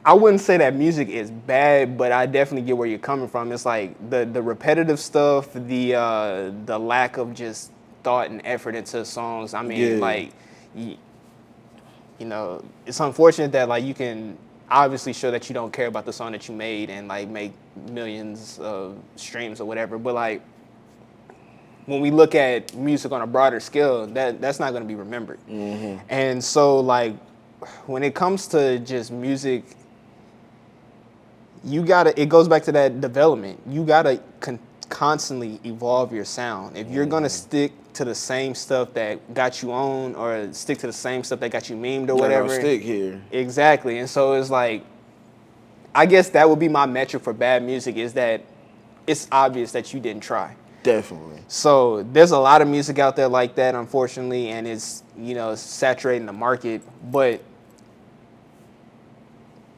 I wouldn't say that music is bad, but I definitely get where you're coming from. It's like the repetitive stuff, the lack of just thought and effort into songs. I mean, like, you know, it's unfortunate that like you can obviously show that you don't care about the song that you made and like make millions of streams or whatever. But like when we look at music on a broader scale, that's not going to be remembered. And so like when it comes to just music, it goes back to that development. You gotta constantly evolve your sound. If you're gonna stick to the same stuff that got you on, or stick to the same stuff that got you memed or whatever, stick here. Exactly. And so it's like, I guess that would be my metric for bad music, is that it's obvious that you didn't try. Definitely. So there's a lot of music out there like that, unfortunately, and it's, you know, saturating the market. But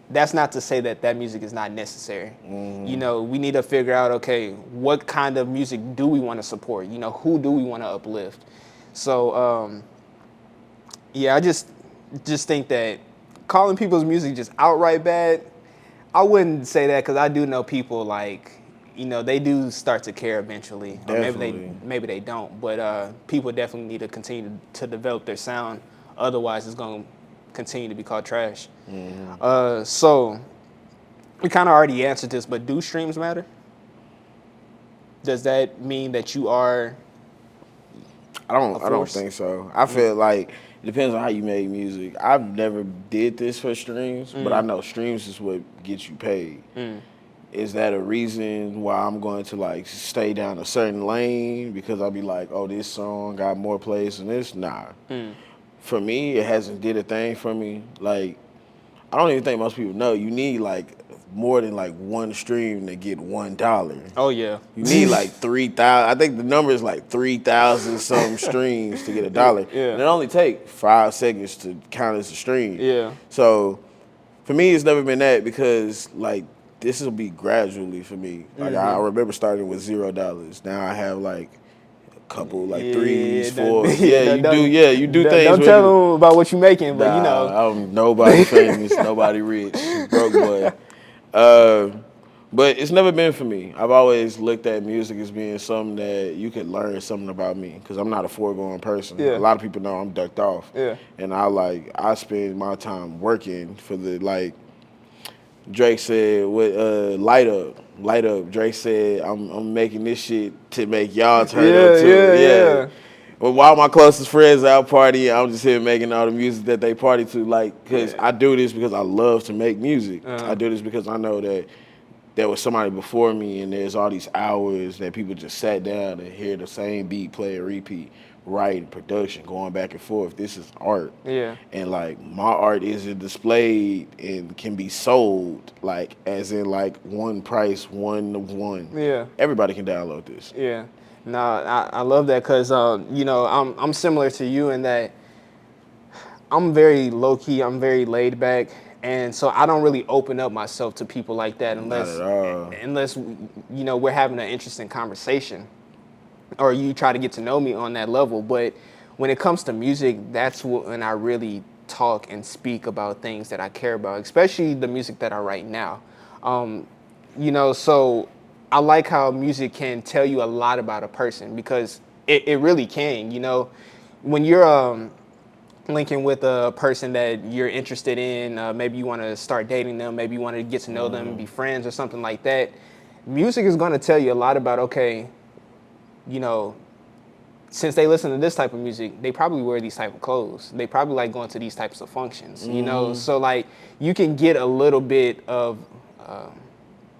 that's not to say that that music is not necessary. You know, we need to figure out, okay, what kind of music do we want to support? You know, who do we want to uplift? So, yeah, I just think that calling people's music just outright bad, I wouldn't say that, because I do know people like, you know, they do start to care eventually. Definitely. Or maybe they don't. But people definitely need to continue to develop their sound. Otherwise, it's going to continue to be called trash. So we kind of already answered this, but do streams matter? Does that mean that you are? I don't think so. I feel like it depends on how you make music. I've never did this for streams, but I know streams is what gets you paid. Is that a reason why I'm going to like stay down a certain lane because I'll be like, oh, this song got more plays than this? Nah. For me, it hasn't did a thing for me. Like, I don't even think most people know. You need like more than like one stream to get $1. Oh yeah. You need like 3,000. I think the number is like 3,000 some streams to get $1. Yeah. And it only take 5 seconds to count as a stream. Yeah. So for me, it's never been that, because like this will be gradually for me. Like I remember starting with $0. Now I have like couple like 3s, 4s. You do things. Don't tell them about what you're making, but you know, I'm nobody famous, nobody rich, broke boy. But it's never been for me. I've always looked at music as being something that you could learn something about me, because I'm not a foregoing person. A lot of people know I'm ducked off. And I spend my time working for the, like Drake said with Light Up. Drake said, I'm making this shit to make y'all turn up too. But while my closest friends are out partying, I'm just here making all the music that they party to. Like, because I do this because I love to make music. I do this because I know that there was somebody before me, and there's all these hours that people just sat down and hear the same beat play and repeat. Writing, production, going back and forth. This is art. And like my art isn't displayed and can be sold, like as in like one price, 1 to 1. Everybody can download this. No, I love that, because you know, I'm similar to you in that I'm very low key, I'm very laid back, and so I don't really open up myself to people like that unless you know, we're having an interesting conversation, or you try to get to know me on that level. But when it comes to music, that's when I really talk and speak about things that I care about, especially the music that I write now. You know, so I like how music can tell you a lot about a person, because it really can. You know, when you're linking with a person that you're interested in, maybe you want to start dating them, maybe you want to get to know them, be friends or something like that, music is going to tell you a lot about, okay, you know, since they listen to this type of music, they probably wear these type of clothes. They probably like going to these types of functions, you know? So like you can get a little bit of,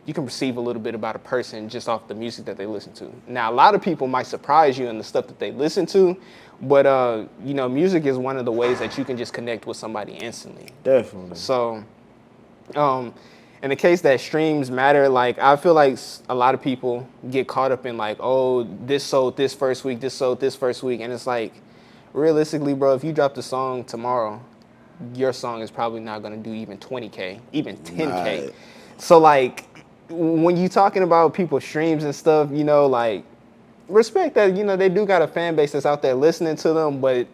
you can perceive a little bit about a person just off the music that they listen to. Now, a lot of people might surprise you in the stuff that they listen to, but you know, music is one of the ways that you can just connect with somebody instantly. Definitely. So, in the case that streams matter, like I feel like a lot of people get caught up in like, oh, this sold this first week, this sold this first week. And it's like, realistically, bro, if you drop the song tomorrow, your song is probably not going to do even 20K, even 10K. Right. So like when you talking about people's streams and stuff, you know, like respect that, you know, they do got a fan base that's out there listening to them, but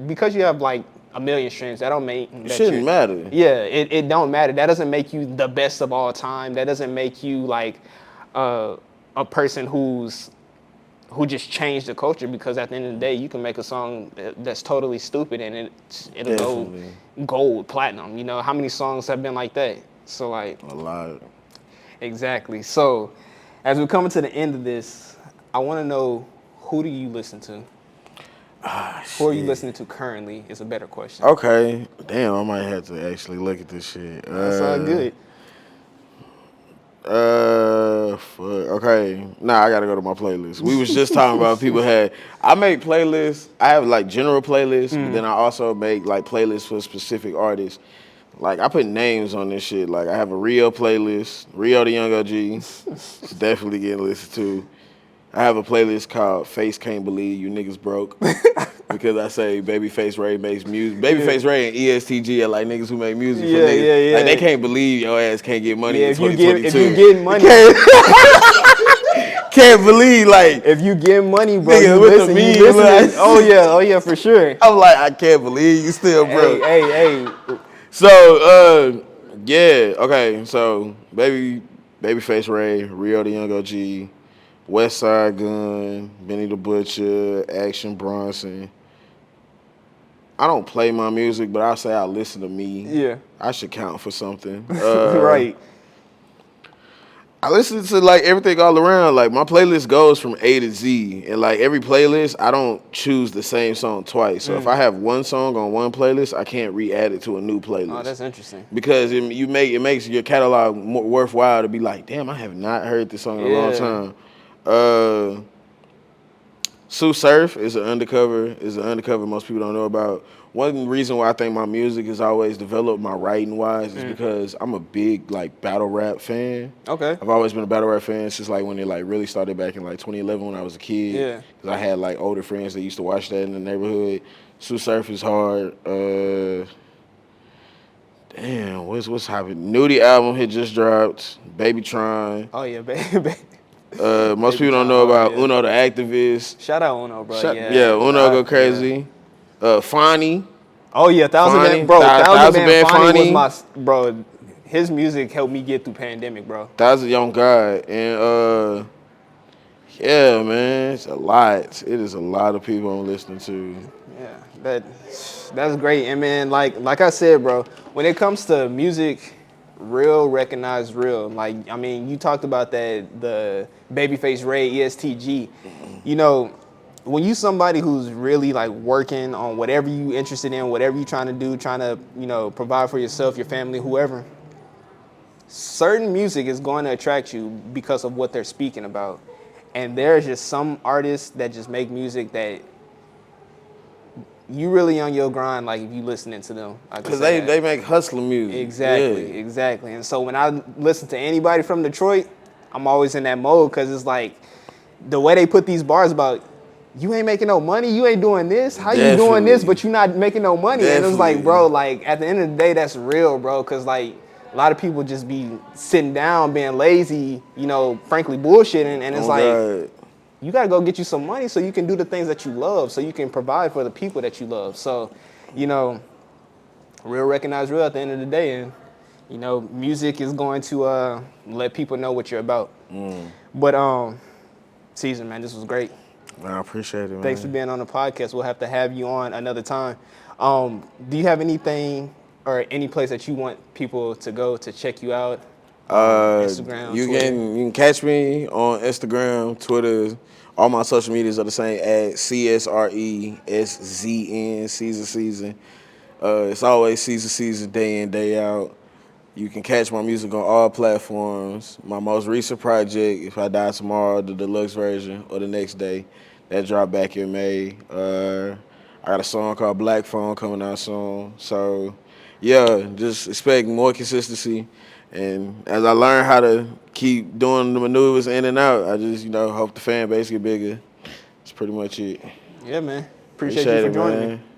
because you have like 1 million streams, that don't make that shouldn't matter. Yeah, it don't matter. That doesn't make you the best of all time. That doesn't make you like a person who's who just changed the culture, because at the end of the day, you can make a song that's totally stupid and it'll Definitely. go gold, platinum. You know, how many songs have been like that? So like, A lot. exactly. So as we're coming to the end of this, I want to know, who do you listen to? Who are you Shit. listening to currently is a better question. Okay. Damn, I might have to actually look at this shit. That's all good. Fuck. Okay. Nah, I gotta go to my playlist. We was just talking about people had. I make playlists. I have like general playlists, but then I also make like playlists for specific artists. Like I put names on this shit. Like I have a Rio playlist, Rio the Young OG, it's definitely getting listened to. I have a playlist called Face Can't Believe You Niggas Broke. Because I say Babyface Ray makes music. Babyface Ray and ESTG are like niggas who make music for niggas. Yeah. Like they can't believe your ass can't get money in if 2022. you getting money, Can't believe like if you get money, bro, nigga, you with listen, the you meme, listen. like- Oh yeah, for sure. I'm like, I can't believe you still broke. Hey. So yeah, okay. So Babyface Ray, Rio the Young OG, West Side Gun, Benny the Butcher, Action Bronson. I don't play my music, but I'll say I listen to me. Yeah. I should count for something. Right. I listen to like everything all around. Like my playlist goes from A to Z, and like every playlist, I don't choose the same song twice. So if I have one song on one playlist, I can't re-add it to a new playlist. Oh, that's interesting. Because it makes your catalog more worthwhile to be like, damn, I have not heard this song in a long time. Sue Surf is an undercover most people don't know about. One reason why I think my music has always developed my writing wise is because I'm a big like battle rap fan. Okay. I've always been a battle rap fan since like when it like really started back in like 2011 when I was a kid. Yeah. Cause I had like older friends that used to watch that in the neighborhood. Sue Surf is hard. Damn, what's happening? Nudie album had just dropped. Baby Tron. Oh yeah, baby. Most people don't know about Uno the Activist. Shout out Uno, bro. Uno go crazy. Fonny. Oh yeah, Thousand Fonny. Man, bro. Thousand Man Fonny was my bro. His music helped me get through pandemic, bro. That's a young guy, and yeah, man, it's a lot. It is a lot of people I'm listening to. Yeah, that's great. And man, like I said, bro, when it comes to music, real recognize real. Like, I mean, you talked about that, the Babyface Ray, ESTG. You know, when you somebody who's really like working on whatever you interested in, whatever you trying to do, trying to, you know, provide for yourself, your family, whoever, certain music is going to attract you because of what they're speaking about. And there's just some artists that just make music that you really on your grind, like if you listening to them. Because they make hustling music. Exactly. And so when I listen to anybody from Detroit, I'm always in that mode, because it's like the way they put these bars about, you ain't making no money, you ain't doing this, how you doing this, but you not making no money. And it's like, bro, like at the end of the day, that's real, bro, because like a lot of people just be sitting down, being lazy, you know, frankly bullshitting, and it's you got to go get you some money so you can do the things that you love, so you can provide for the people that you love. So, you know, real recognize real at the end of the day. And, you know, music is going to let people know what you're about. But, Caesar, man, this was great. I appreciate it, man. Thanks for being on the podcast. We'll have to have you on another time. Do you have anything or any place that you want people to go to check you out? Instagram, you Twitter. you can catch me on Instagram, Twitter. All my social medias are the same at CSRESZN, Caesar Season. It's always Caesar Season, day in, day out. You can catch my music on all platforms. My most recent project, If I Die Tomorrow, the deluxe version, or the next day, that dropped back in May. I got a song called Black Phone coming out soon. So, yeah, just expect more consistency. And as I learn how to keep doing the maneuvers in and out, I just, you know, hope the fan base get bigger. That's pretty much it. Yeah, man. Appreciate you for joining me.